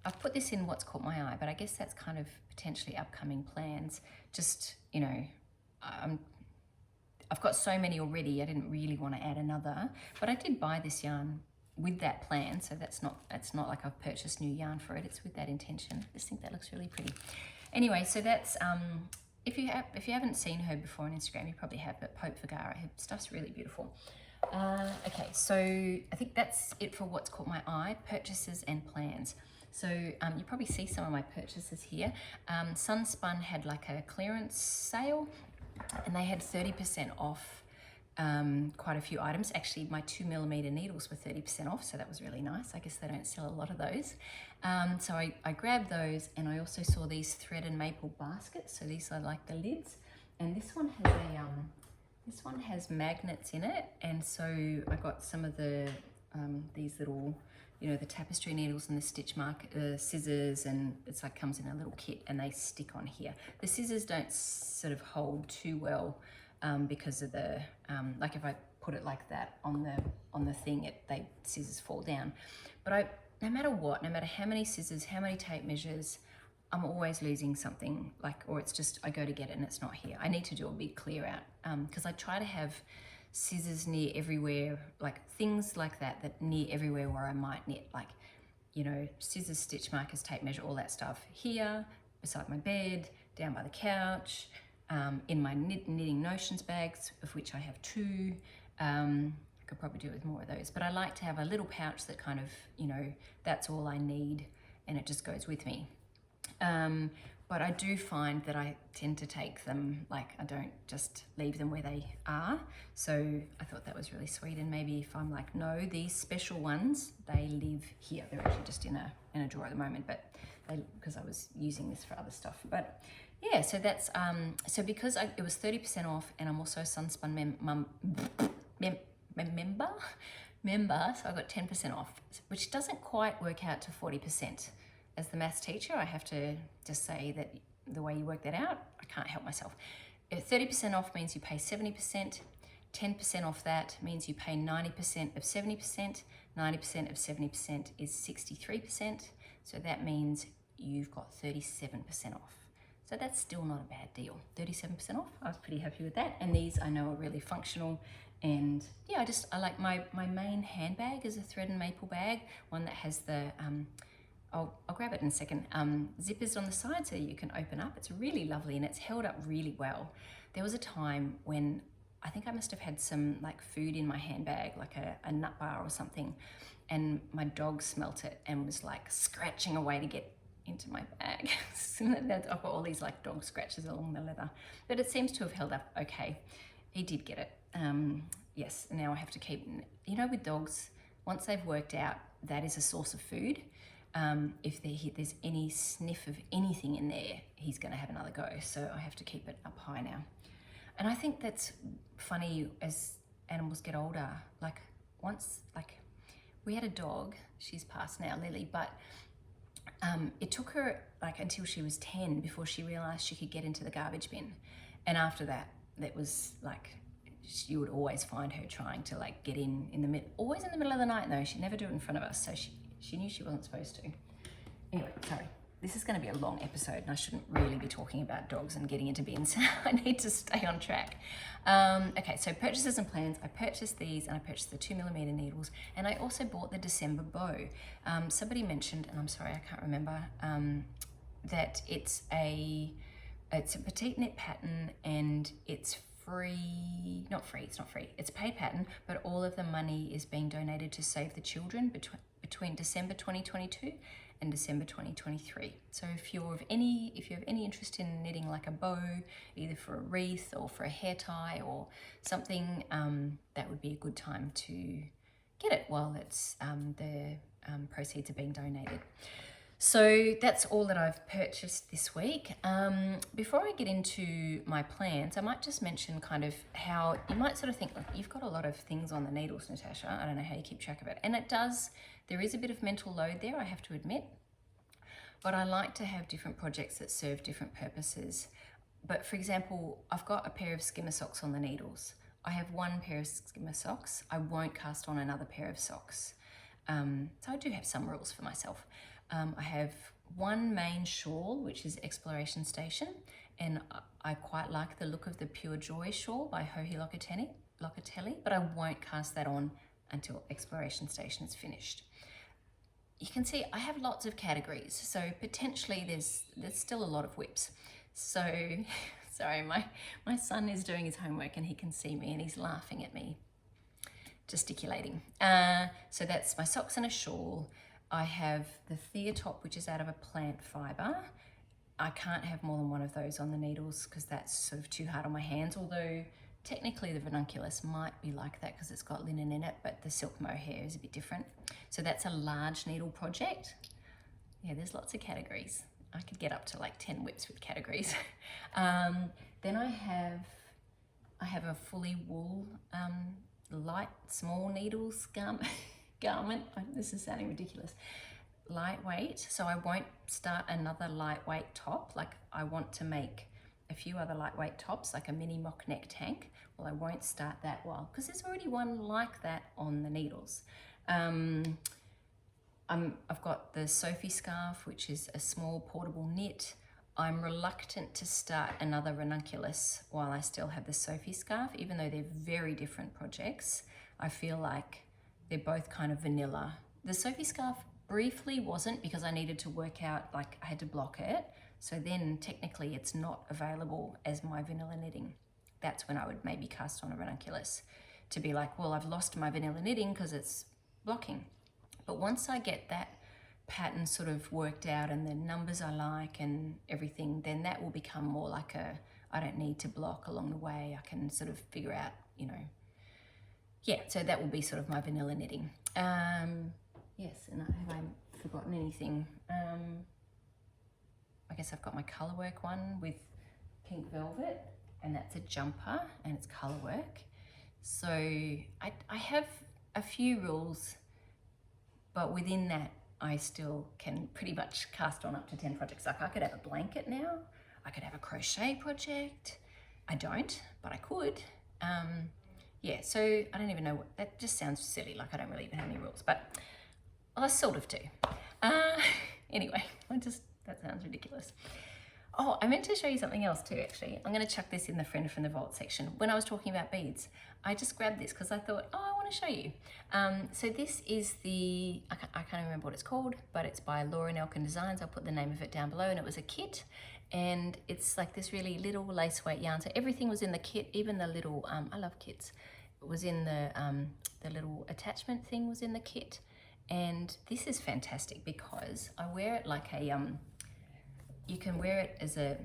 I've put this in what's caught my eye, but I guess that's kind of potentially upcoming plans. Just, you know, I've got so many already, I didn't really want to add another, but I did buy this yarn with that plan, so it's not like I've purchased new yarn for it, it's with that intention. I just think that looks really pretty. Anyway, so that's, if you haven't seen her before on Instagram, you probably have, but Pope Vergara, her stuff's really beautiful. Okay, so I think that's it for what's caught my eye, purchases and plans. So you probably see some of my purchases here. Sunspun had like a clearance sale and they had 30% off quite a few items. Actually, my 2mm needles were 30% off, so that was really nice. I guess they don't sell a lot of those. So I grabbed those, and I also saw these thread and maple baskets. So these are like the lids, and this one has a this one has magnets in it, and so I got some of the these little, you know, the tapestry needles and the stitch mark scissors, and it's like comes in a little kit, and they stick on here. The scissors don't sort of hold too well because of the like if I put it like that on the thing, scissors fall down. But no matter what, no matter how many scissors, how many tape measures, I'm always losing something, like, or it's just, I go to get it and it's not here. I need to do a big clear out because I try to have scissors near everywhere, like things like that near everywhere where I might knit, like, you know, scissors, stitch markers, tape measure, all that stuff here, beside my bed, down by the couch, in my knitting notions bags, of which I have 2. I could probably do with more of those, but I like to have a little pouch that kind of, you know, that's all I need and it just goes with me. But I do find that I tend to take them, like I don't just leave them where they are. So I thought that was really sweet. And maybe if I'm like, no, these special ones, they live here. They're actually just in a drawer at the moment, but because I was using this for other stuff. But yeah, so that's, so because it was 30% off, and I'm also Sunspun member, so I got 10% off, which doesn't quite work out to 40%. As the maths teacher, I have to just say that the way you work that out, I can't help myself. 30% off means you pay 70%, 10% off that means you pay 90% of 70%, 90% of 70% is 63%, so that means you've got 37% off. So that's still not a bad deal. 37% off, I was pretty happy with that. And these I know are really functional. And yeah, I like my main handbag is a thread and maple bag, one that has the, I'll grab it in a second, zippers on the side so you can open up. It's really lovely and it's held up really well. There was a time when I think I must have had some like food in my handbag, like a nut bar or something, and my dog smelt it and was like scratching away to get into my bag. I've got all these like dog scratches along the leather, but it seems to have held up okay. He did get it. Yes, now I have to keep, you know, with dogs, once they've worked out that is a source of food, if there's any sniff of anything in there, he's going to have another go. So I have to keep it up high now. And I think that's funny as animals get older. Like once, like we had a dog, she's passed now, Lily, but it took her like until she was 10 before she realized she could get into the garbage bin. And after that, that was like, you would always find her trying to like get in the middle, always in the middle of the night though. She'd never do it in front of us. So she knew she wasn't supposed to. Anyway, sorry. This is going to be a long episode and I shouldn't really be talking about dogs and getting into bins. I need to stay on track. Okay, so purchases and plans. I purchased these and I purchased the 2mm needles, and I also bought the December bow. Somebody mentioned, and I'm sorry, I can't remember, that it's a petite knit pattern and it's free, not free, it's not free. It's a paid pattern, but all of the money is being donated to Save the Children between between December 2022 and December 2023. So if you have any interest in knitting like a bow, either for a wreath or for a hair tie or something, that would be a good time to get it while it's the proceeds are being donated. So that's all that I've purchased this week. Before I get into my plans, I might just mention kind of how you might sort of think, like, you've got a lot of things on the needles, Natasha. I don't know how you keep track of it. And there is a bit of mental load there, I have to admit. But I like to have different projects that serve different purposes. But for example, I've got a pair of Skimmer socks on the needles. I have one pair of Skimmer socks. I won't cast on another pair of socks. So I do have some rules for myself. I have one main shawl, which is Exploration Station, and I quite like the look of the Pure Joy shawl by Joji Locatelli, but I won't cast that on until Exploration Station is finished. You can see I have lots of categories, so potentially there's still a lot of whips. So, sorry, my son is doing his homework and he can see me and he's laughing at me, gesticulating. So that's my socks and a shawl. I have the Thea top, which is out of a plant fibre. I can't have more than one of those on the needles because that's sort of too hard on my hands, although technically the Ranunculus might be like that because it's got linen in it, but the silk mohair is a bit different. So that's a large needle project. Yeah, there's lots of categories. I could get up to like 10 whips with categories. Then I have a fully wool, light, small needles garment. This is sounding ridiculous. Lightweight, so I won't start another lightweight top. Like, I want to make a few other lightweight tops, like a mini mock neck tank. Well, I won't start that while, because there's already one like that on the needles. I've got the Sophie scarf, which is a small portable knit. I'm reluctant to start another Ranunculus while I still have the Sophie scarf, even though they're very different projects. I feel like they're both kind of vanilla. The Sophie scarf briefly wasn't, because I needed to work out, like, I had to block it. So then technically it's not available as my vanilla knitting. That's when I would maybe cast on a Ranunculus to be like, well, I've lost my vanilla knitting because it's blocking. But once I get that pattern sort of worked out and the numbers I like and everything, then that will become more like I don't need to block along the way. I can sort of figure out, yeah, so that will be sort of my vanilla knitting. Yes, and have I forgotten anything? I guess I've got my colour work one with pink velvet, and that's a jumper and it's colour work. So I have a few rules, but within that I still can pretty much cast on up to 10 projects. Like, I could have a blanket now, I could have a crochet project. I don't, but I could. Yeah, so I don't even know what, that just sounds silly, like I don't really even have any rules, but I sort of do. Anyway, that sounds ridiculous. Oh, I meant to show you something else too, actually. I'm going to chuck this in the Friend from the Vault section. When I was talking about beads, I just grabbed this because I thought, oh, I want to show you. So this is I can't remember what it's called, but it's by Laura Nelkin Designs. I'll put the name of it down below, and it was a kit. And it's like this really little lace weight yarn. So everything was in the kit, even the little, I love kits. It was in the little attachment thing was in the kit. And this is fantastic because I wear it like a, you can wear it as a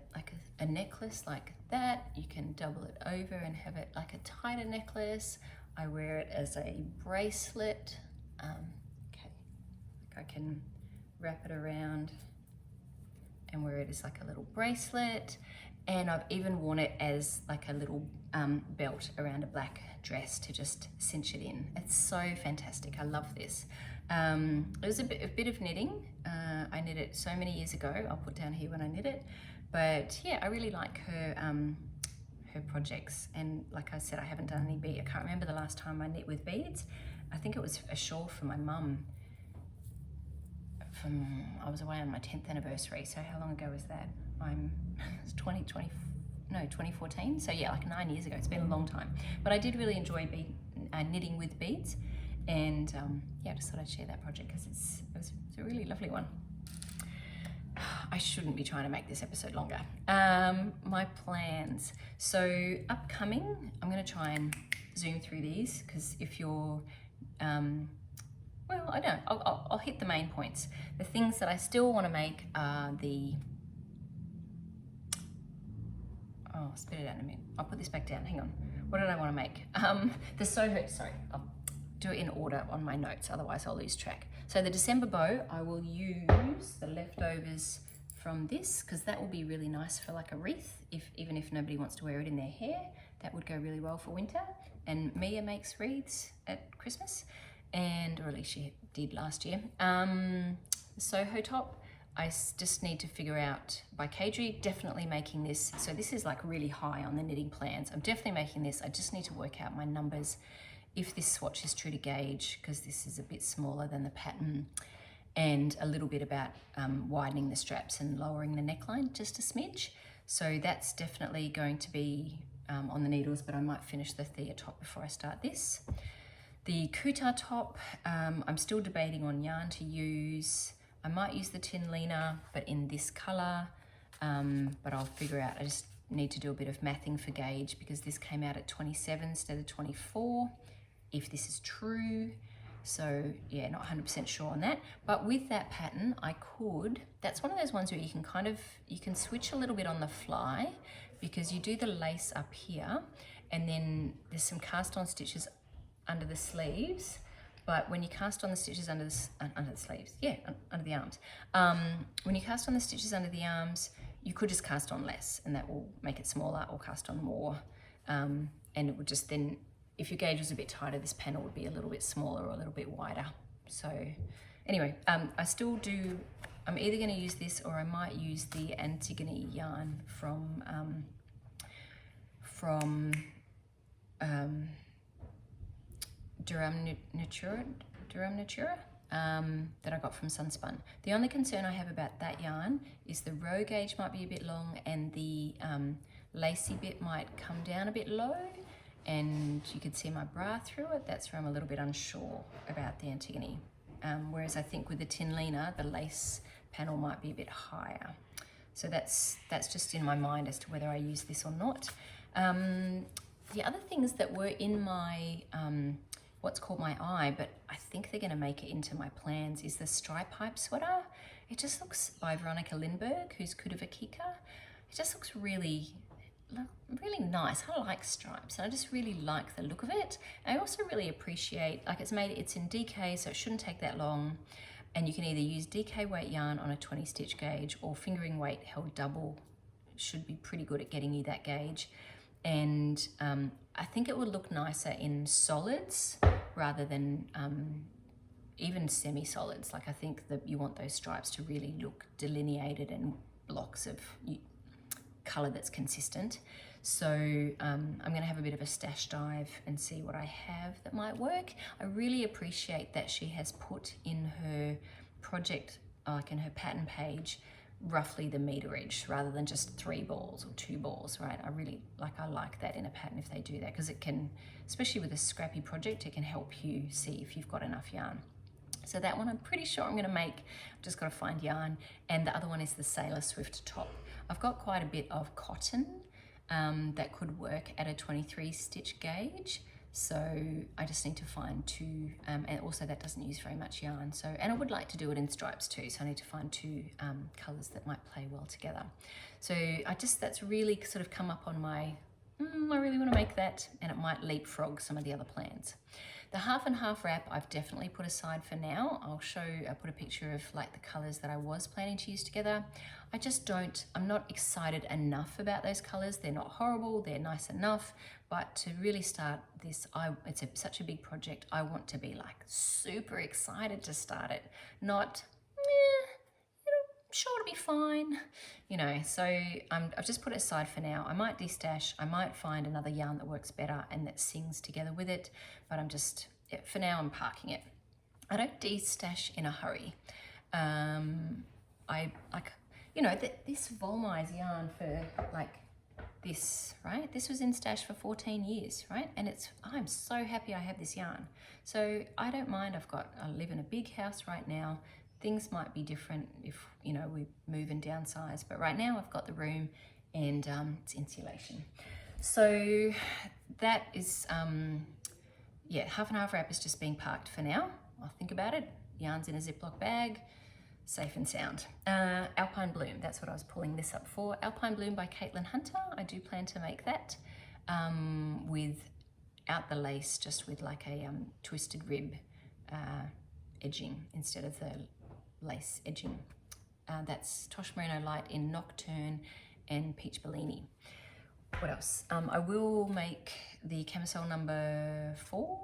necklace like that. You can double it over and have it like a tighter necklace. I wear it as a bracelet. Okay, like I can wrap it around and wear it as like a little bracelet. And I've even worn it as like a little belt around a black dress to just cinch it in. It's so fantastic. I love this. It was a bit of knitting. I knit it so many years ago. I'll put down here when I knit it. But yeah, I really like her projects. And like I said, I haven't done any beads. I can't remember the last time I knit with beads. I think it was a shawl for my mum. I was away on my 10th anniversary. So how long ago was that? It's 2014. So yeah, like 9 years ago. It's been a long time. But I did really enjoy knitting with beads. And yeah, I just thought I'd share that project because it's a really lovely one. I shouldn't be trying to make this episode longer. My plans. So upcoming, I'm going to try and zoom through these because if you're well, I don't. I'll hit the main points. The things that I still want to make are the, oh, spit it out in a minute. I'll put this back down, hang on. What did I want to make? The Soho, sorry, I'll do it in order on my notes, otherwise I'll lose track. So the December bow, I will use the leftovers from this, because that will be really nice for like a wreath, even if nobody wants to wear it in their hair. That would go really well for winter. And Mia makes wreaths at Christmas, and or at least she did last year. The Soho top, I just need to figure out by Kadri, definitely making this. So this is like really high on the knitting plans. I'm definitely making this. I just need to work out my numbers if this swatch is true to gauge, because this is a bit smaller than the pattern, and a little bit about widening the straps and lowering the neckline just a smidge. So that's definitely going to be on the needles, but I might finish the Thea top before I start this. The Kuta top, I'm still debating on yarn to use. I might use the Tynne Lena, but in this color, but I'll figure out. I just need to do a bit of mathing for gauge, because this came out at 27 instead of 24, if this is true. So yeah, not 100% sure on that. But with that pattern, I could, that's one of those ones where you can kind of, you can switch a little bit on the fly, because you do the lace up here, and then there's some cast on stitches under the sleeves. But when you cast on the stitches under the sleeves, yeah, under the arms. When you cast on the stitches under the arms, you could just cast on less, and that will make it smaller, or cast on more. And it would just then, if your gauge was a bit tighter, this panel would be a little bit smaller or a little bit wider. So anyway, I still do, I'm either gonna use this, or I might use the Antigone yarn from Durum Natura that I got from Sunspun. The only concern I have about that yarn is the row gauge might be a bit long, and the lacy bit might come down a bit low, and you could see my bra through it. That's where I'm a little bit unsure about the Antigone. Whereas I think with the Tynne Lena, the lace panel might be a bit higher. So that's just in my mind as to whether I use this or not. The other things that were in my what's called my eye, but I think they're gonna make it into my plans, is the stripe pipe sweater. It just looks, by Veronica Lindberg, who's Kudavakika. It just looks really nice. I like stripes, and I just really like the look of it. I also really appreciate, like, it's in DK, so it shouldn't take that long. And you can either use DK weight yarn on a 20 stitch gauge, or fingering weight held double should be pretty good at getting you that gauge. And I think it would look nicer in solids rather than even semi-solids. Like, I think that you want those stripes to really look delineated and blocks of color that's consistent. So I'm gonna have a bit of a stash dive and see what I have that might work. I really appreciate that she has put in her project, like in her pattern page, roughly the meterage rather than just 3 balls or 2 balls, right? I like that in a pattern if they do that, because it can, especially with a scrappy project, it can help you see if you've got enough yarn. So that one I'm pretty sure I'm gonna make. I've just gotta find yarn. And the other one is the Sailor Swift top. I've got quite a bit of cotton that could work at a 23 stitch gauge. So I just need to find 2, and also that doesn't use very much yarn. So, and I would like to do it in stripes too. So I need to find 2 colors that might play well together. So that's really sort of come up on my, I really want to make that, and it might leapfrog some of the other plans. The half and half wrap I've definitely put aside for now. I put a picture of like the colors that I was planning to use together. I'm not excited enough about those colors. They're not horrible, they're nice enough, but to really start this, it's such a big project. I want to be like super excited to start it, not, sure to be fine, so I've just put it aside for now. I might destash, I might find another yarn that works better and that sings together with it, but for now I'm parking it. I don't destash in a hurry. This Wollmeise yarn for like this, right? This was in stash for 14 years, right? And I'm so happy I have this yarn. So I don't mind. I live in a big house right now. Things might be different if, we move and downsize, but right now I've got the room and it's insulation. So that is, half and half wrap is just being parked for now. I'll think about it. Yarn's in a Ziploc bag, safe and sound. Alpine Bloom, that's what I was pulling this up for. Alpine Bloom by Caitlin Hunter. I do plan to make that without the lace, just with like a twisted rib edging instead of the lace edging. That's Tosh Merino Light in Nocturne and Peach Bellini. What else? I will make the camisole number 4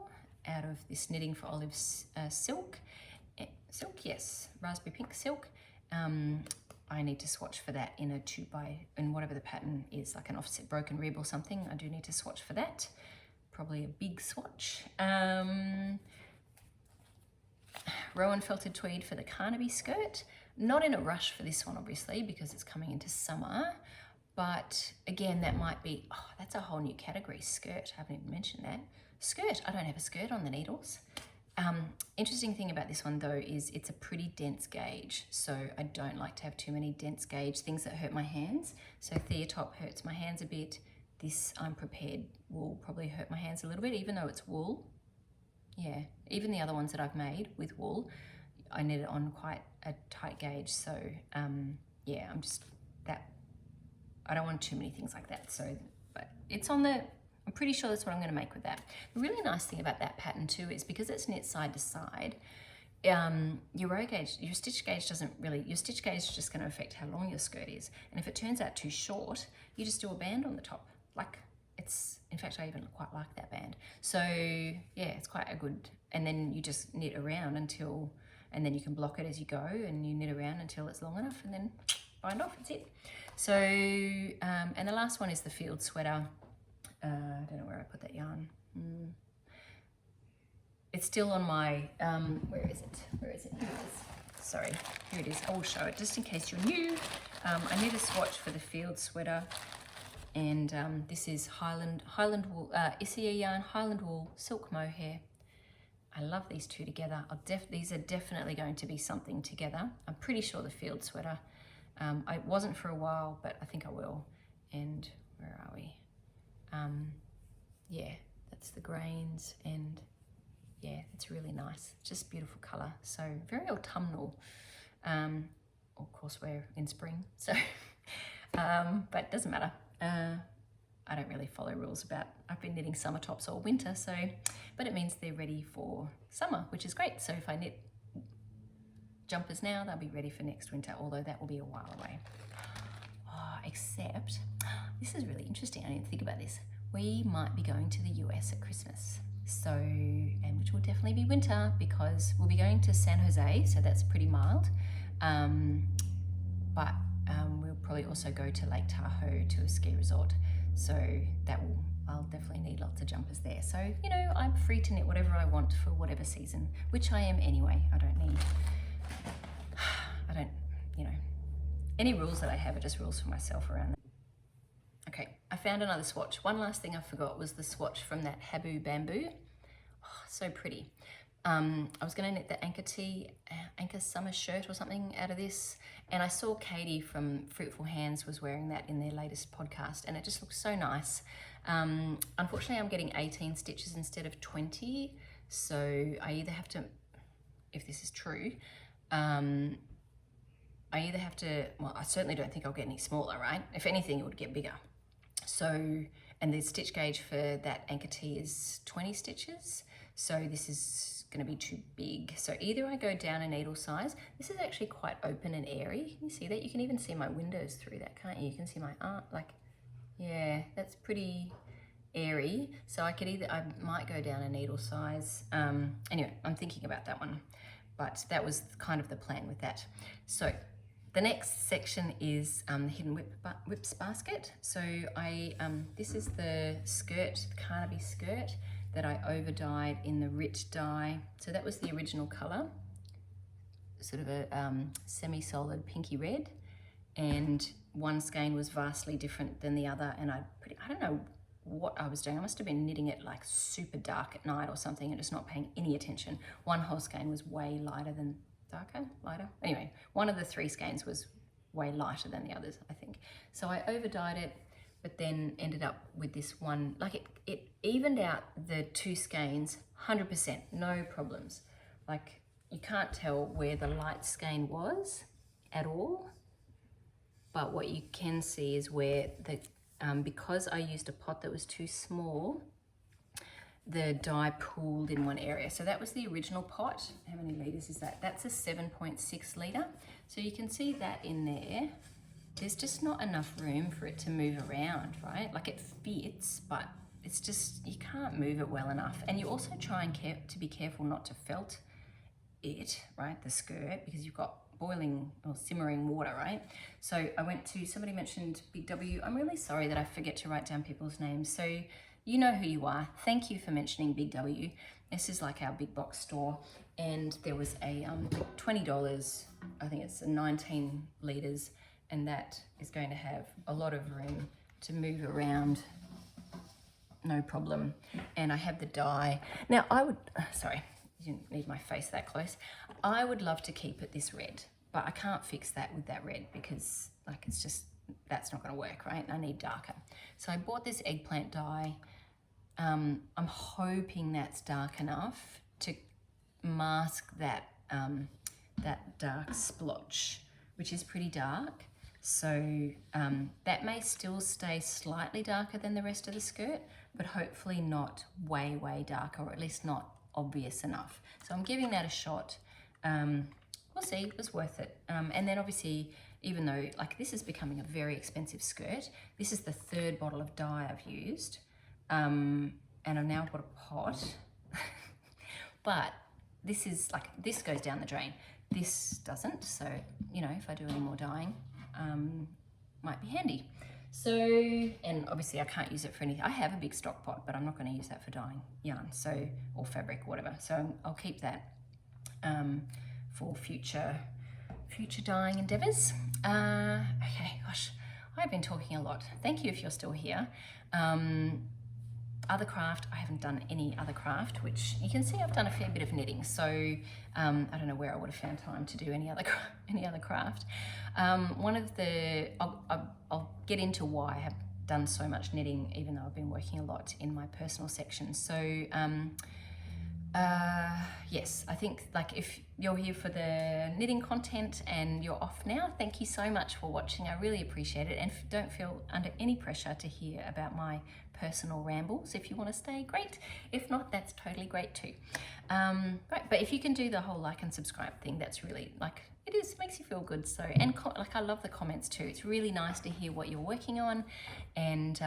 out of this Knitting for Olives silk. Silk, yes, raspberry pink silk. I need to swatch for that in a 2x, in whatever the pattern is, like an offset broken rib or something. I do need to swatch for that. Probably a big swatch. Rowan Felted Tweed for the Carnaby skirt. Not in a rush for this one, obviously, because it's coming into summer. But again, that might be, oh, that's a whole new category, skirt. I haven't even mentioned that. Skirt, I don't have a skirt on the needles. Interesting thing about this one though is it's a pretty dense gauge. So I don't like to have too many dense gauge things that hurt my hands. So Thea top hurts my hands a bit. This I'm Prepared will probably hurt my hands a little bit, even though it's wool. Yeah, even the other ones that I've made with wool, I knit it on quite a tight gauge. So yeah, I don't want too many things like that. So, but it's on the, I'm pretty sure that's what I'm going to make with that. The really nice thing about that pattern too is because it's knit side to side, your row gauge, your stitch gauge doesn't really, your stitch gauge is just going to affect how long your skirt is. And if it turns out too short, you just do a band on the top. Like it's, in fact, I even quite like that band. So yeah, it's quite a good, and then you just knit around until, and then you can block it as you go and you knit around until it's long enough and then bind off, that's it. So, and the last one is the Field Sweater. I don't know where I put that yarn. It's still on my, where is it? Where is it? Here it is. Sorry, here it is. I will show it just in case you're new. I need a swatch for the Field Sweater. And this is Highland Wool, Isia yarn, Highland Wool, Silk Mohair. I love these two together. These are definitely going to be something together. I'm pretty sure the Field Sweater. I wasn't for a while, but I think I will. And where are we? Yeah, that's the grains, and yeah, it's really nice. Just beautiful color. So very autumnal. Of course, we're in spring, so but it doesn't matter. I don't really follow rules about, I've been knitting summer tops all winter, so, but it means they're ready for summer, which is great. So if I knit jumpers now, they'll be ready for next winter, although that will be a while away. Oh, except, this is really interesting, I didn't think about this. We might be going to the US at Christmas. So, and which will definitely be winter because we'll be going to San Jose, so that's pretty mild. But we'll probably also go to Lake Tahoe to a ski resort. So that will, I'll definitely need lots of jumpers there. So, you know, I'm free to knit whatever I want for whatever season, which I am anyway. I don't, you know, any rules that I have are just rules for myself around that. Okay, I found another swatch. One last thing I forgot was the swatch from that Habu Bamboo. Oh, so pretty. I was going to knit the Anchor Summer shirt or something out of this, and I saw Katie from Fruitful Hands was wearing that in their latest podcast, and it just looks so nice. Unfortunately, I'm getting 18 stitches instead of 20, so I either have to, if this is true, I either have to, well, I certainly don't think I'll get any smaller, right? If anything, it would get bigger. So, and the stitch gauge for that Anchor Tee is 20 stitches. So this is going to be too big. So either I go down a needle size. This is actually quite open and airy. Can you see that? You can even see my windows through that, can't you? You can see my art, like, yeah, that's pretty airy. So I could either, I might go down a needle size. Anyway, I'm thinking about that one, but that was kind of the plan with that. So the next section is the Hidden Whips basket. So this is the skirt, the Carnaby skirt that I over dyed in the Rit dye. So that was the original color, sort of a semi-solid pinky red, and one skein was vastly different than the other, and I don't know what I was doing. I must have been knitting it like super dark at night or something and just not paying any attention. One whole skein was way lighter than lighter. Anyway, one of the 3 skeins was way lighter than the others, I think. So I over dyed it, but then ended up with this one, like it evened out the 2 skeins 100%, no problems. like you can't tell where the light skein was at all, but what you can see is where the, because I used a pot that was too small, the dye pooled in one area. So that was the original pot. How many litres is that? That's a 7.6 litre. So you can see that in there. There's just not enough room for it to move around, right? Like it fits, but it's just, you can't move it well enough. And you also try and to be careful not to felt it, right? The skirt, because you've got boiling or simmering water, right? So I went to, somebody mentioned Big W. I'm really sorry that I forget to write down people's names. So you know who you are. Thank you for mentioning Big W. This is like our big box store. And there was a $20, I think it's 19 litres, and that is going to have a lot of room to move around, no problem. And I have the dye. Now I would, sorry, you didn't need my face that close. I would love to keep it this red, but I can't fix that with that red because like it's just, that's not gonna work, right? I need darker. So I bought this eggplant dye. I'm hoping that's dark enough to mask that, that dark splotch, which is pretty dark. So that may still stay slightly darker than the rest of the skirt, but hopefully not way, way darker, or at least not obvious enough. So I'm giving that a shot. We'll see, it was worth it. And then obviously, even though like this is becoming a very expensive skirt, this is the 3rd bottle of dye I've used. And I've now got a pot, but this is like, this goes down the drain. This doesn't, so, you know, if I do any more dyeing, might be handy. So, and obviously I can't use it for anything. I have a big stock pot, but I'm not going to use that for dyeing yarn, so, or fabric, whatever. So I'll keep that for future dyeing endeavours. Okay, gosh, I've been talking a lot. Thank you if you're still here. Other craft, I haven't done any other craft, which you can see I've done a fair bit of knitting. So I don't know where I would have found time to do any other craft. One of the, I'll get into why I have done so much knitting, even though I've been working a lot in my personal section. So yes, I think like if you're here for the knitting content and you're off now, thank you so much for watching. I really appreciate it, and don't feel under any pressure to hear about my personal rambles. If you want to stay, great. If not, that's totally great too. Right, but if you can do the whole like and subscribe thing, that's really like, it makes you feel good. So, and like I love the comments too. It's really nice to hear what you're working on, and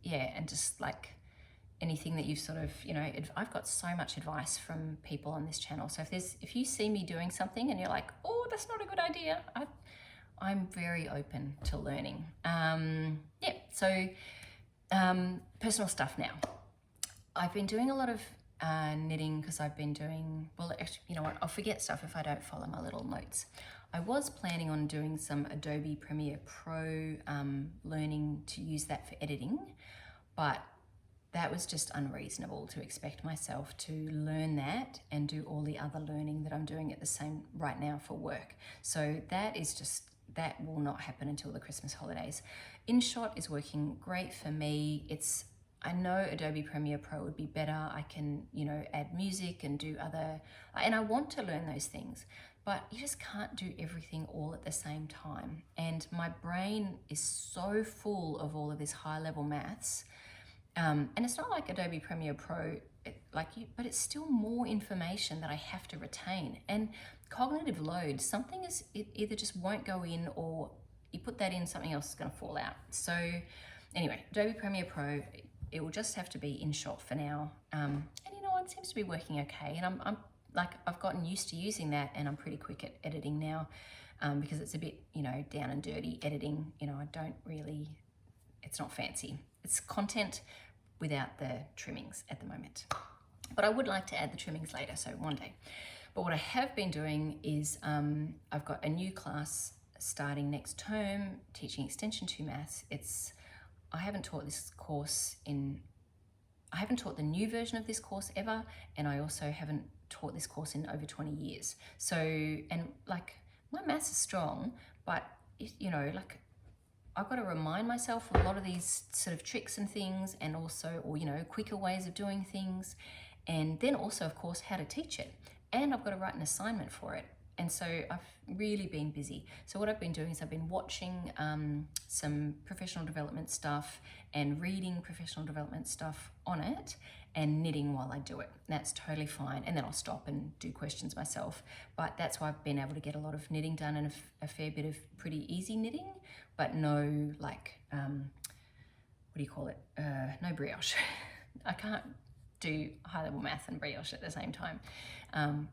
yeah, and just like anything that you've sort of, you know, I've got so much advice from people on this channel. So if you see me doing something and you're like, oh, that's not a good idea, I'm very open to learning. Yeah, so personal stuff now. I've been doing a lot of knitting because I've been doing, well, actually, you know what, I'll forget stuff if I don't follow my little notes. I was planning on doing some Adobe Premiere Pro, learning to use that for editing, but that was just unreasonable to expect myself to learn that and do all the other learning that I'm doing at the same right now for work. So that is just, that will not happen until the Christmas holidays. InShot is working great for me. I know Adobe Premiere Pro would be better. I can, you know, add music and do other, and I want to learn those things, but you just can't do everything all at the same time. And my brain is so full of all of this high level maths. And it's not like Adobe Premiere Pro, but it's still more information that I have to retain. And cognitive load, something is, it either just won't go in, or you put that in, something else is going to fall out. So anyway, Adobe Premiere Pro, it will just have to be InShot for now. And you know what, it seems to be working okay. And I'm like, I've gotten used to using that, and I'm pretty quick at editing now, because it's a bit, you know, down and dirty editing. You know, I don't really, it's not fancy. It's content without the trimmings at the moment. But I would like to add the trimmings later, so one day. But what I have been doing is I've got a new class starting next term, teaching Extension 2 Maths. I haven't taught this course I haven't taught the new version of this course ever, and I also haven't taught this course in over 20 years. So, and like, my maths is strong, but you know, like, I've got to remind myself of a lot of these sort of tricks and things, and also, or, you know, quicker ways of doing things. And then also, of course, how to teach it. and I've got to write an assignment for it. And so I've really been busy. So what I've been doing is I've been watching some professional development stuff and reading professional development stuff on it and knitting while I do it. That's totally fine. And then I'll stop and do questions myself. But that's why I've been able to get a lot of knitting done and a fair bit of pretty easy knitting, but no like, what do you call it? No brioche. I can't do high level math and brioche at the same time.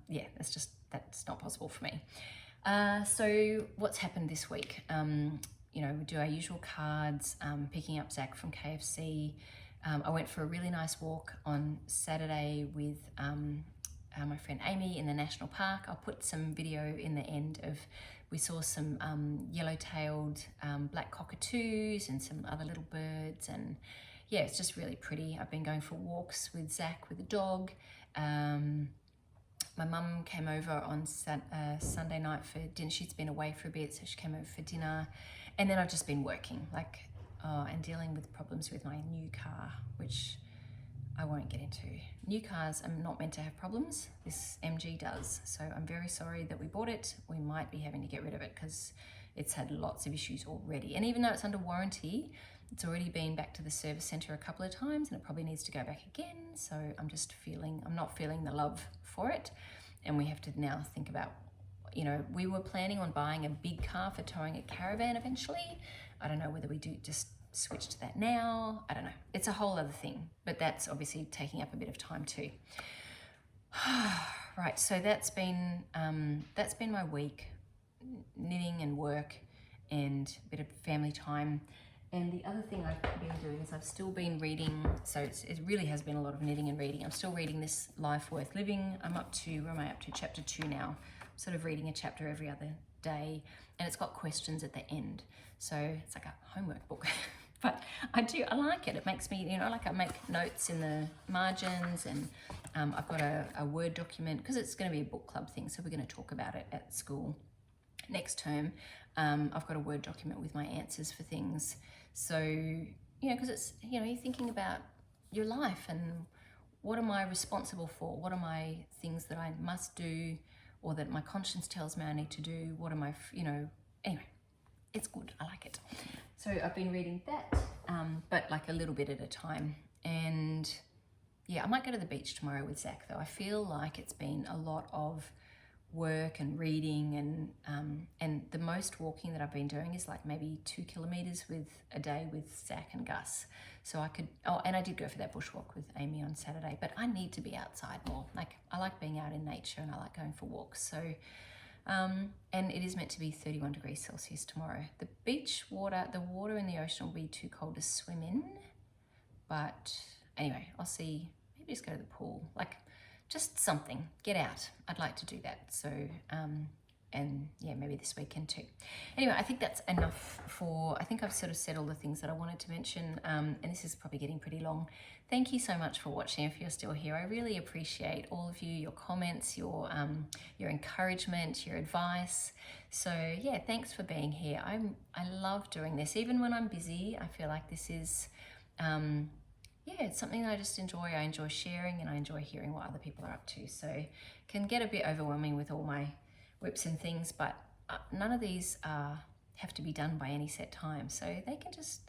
Yeah, that's not possible for me. So what's happened this week? You know, we do our usual cards, picking up Zach from KFC. I went for a really nice walk on Saturday with my friend Aimee in the national park. I'll put some video in the end of, we saw some yellow-tailed black cockatoos and some other little birds, and yeah, it's just really pretty. I've been going for walks with Zach with the dog. My mum came over on Sunday night for dinner. She's been away for a bit, so she came over for dinner. And then I've just been working, and dealing with problems with my new car, which I won't get into. New cars are not meant to have problems. This MG does. So I'm very sorry that we bought it. We might be having to get rid of it because it's had lots of issues already. And even though it's under warranty, it's already been back to the service centre a couple of times and it probably needs to go back again. So I'm not feeling the love for it. And we have to now think about, you know, we were planning on buying a big car for towing a caravan eventually. I don't know whether we do just switch to that now. I don't know. It's a whole other thing, but that's obviously taking up a bit of time too. Right, so that's been my week, knitting and work and a bit of family time. And the other thing I've been doing is I've still been reading, so it really has been a lot of knitting and reading. I'm still reading this Life Worth Living. I'm up to, where am I up to? Chapter 2 now. I'm sort of reading a chapter every other day, and it's got questions at the end. So it's like a homework book. But I like it. It makes me, you know, like I make notes in the margins, and I've got a Word document because it's going to be a book club thing. So we're going to talk about it at school next term. I've got a Word document with my answers for things. So, you know, because it's, you know, you're thinking about your life and what am I responsible for? What are my things that I must do or that my conscience tells me I need to do? What am I, you know, anyway, it's good. I like it. So I've been reading that, but like a little bit at a time. And yeah, I might go to the beach tomorrow with Zach though. I feel like it's been a lot of work and reading, and the most walking that I've been doing is like maybe 2 kilometers a day with Zach and Gus. So I could, and I did go for that bushwalk with Aimee on Saturday, but I need to be outside more. Like I like being out in nature and I like going for walks. So, and it is meant to be 31 degrees Celsius tomorrow. The water in the ocean will be too cold to swim in, but anyway, I'll see, maybe just go to the pool, like just something, get out. I'd like to do that. So, and yeah, maybe this weekend too. Anyway, I think that's enough I think I've sort of said all the things that I wanted to mention, and this is probably getting pretty long. Thank you so much for watching. If you're still here, I really appreciate all of you, your comments, your encouragement, your advice. So yeah, thanks for being here. I love doing this. Even when I'm busy, I feel like this is, yeah, it's something that I just enjoy. I enjoy sharing and I enjoy hearing what other people are up to. So it can get a bit overwhelming with all my whips and things, but none of these have to be done by any set time. So they can just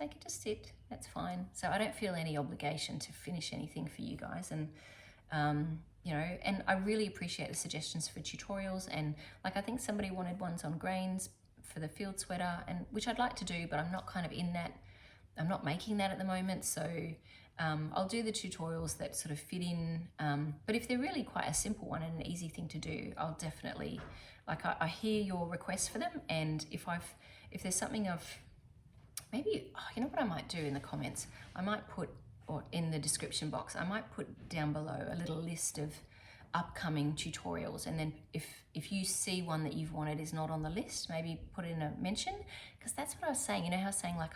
sit, that's fine. So I don't feel any obligation to finish anything for you guys. And, you know, and I really appreciate the suggestions for tutorials. And like, I think somebody wanted ones on grains for the field sweater, and which I'd like to do, but I'm not kind of in that, I'm not making that at the moment. So I'll do the tutorials that sort of fit in, but if they're really quite a simple one and an easy thing to do, I'll definitely, like I hear your requests for them, and if there's something maybe, you know what I might do in the comments, I might put, or in the description box, I might put down below a little list of upcoming tutorials, and then if you see one that you've wanted is not on the list, maybe put in a mention, because that's what I was saying, you know how I was saying like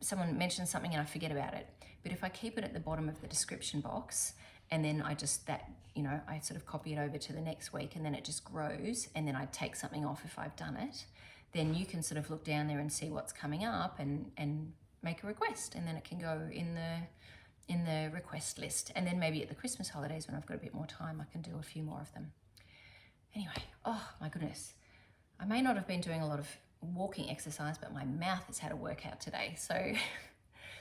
someone mentioned something and I forget about it. But if I keep it at the bottom of the description box, and then I sort of copy it over to the next week, and then it just grows, and then I take something off if I've done it, then you can sort of look down there and see what's coming up and make a request, and then it can go in the request list. And then maybe at the Christmas holidays when I've got a bit more time, I can do a few more of them. Anyway, oh my goodness. I may not have been doing a lot of walking exercise, but my mouth has had a workout today. So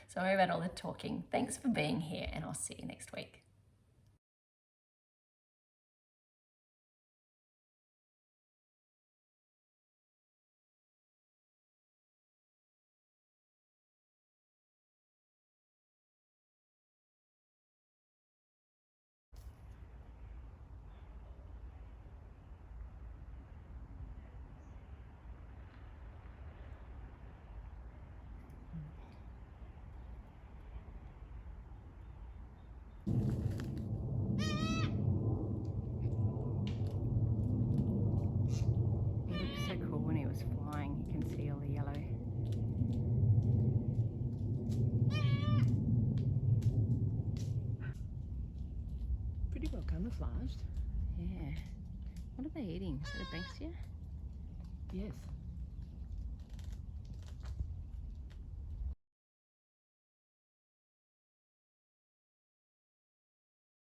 sorry about all the talking. Thanks for being here, and I'll see you next week. It looks so cool when he was flying. You can see all the yellow. Pretty well camouflaged. Yeah. What are they eating? Is that a Banksia? Yes.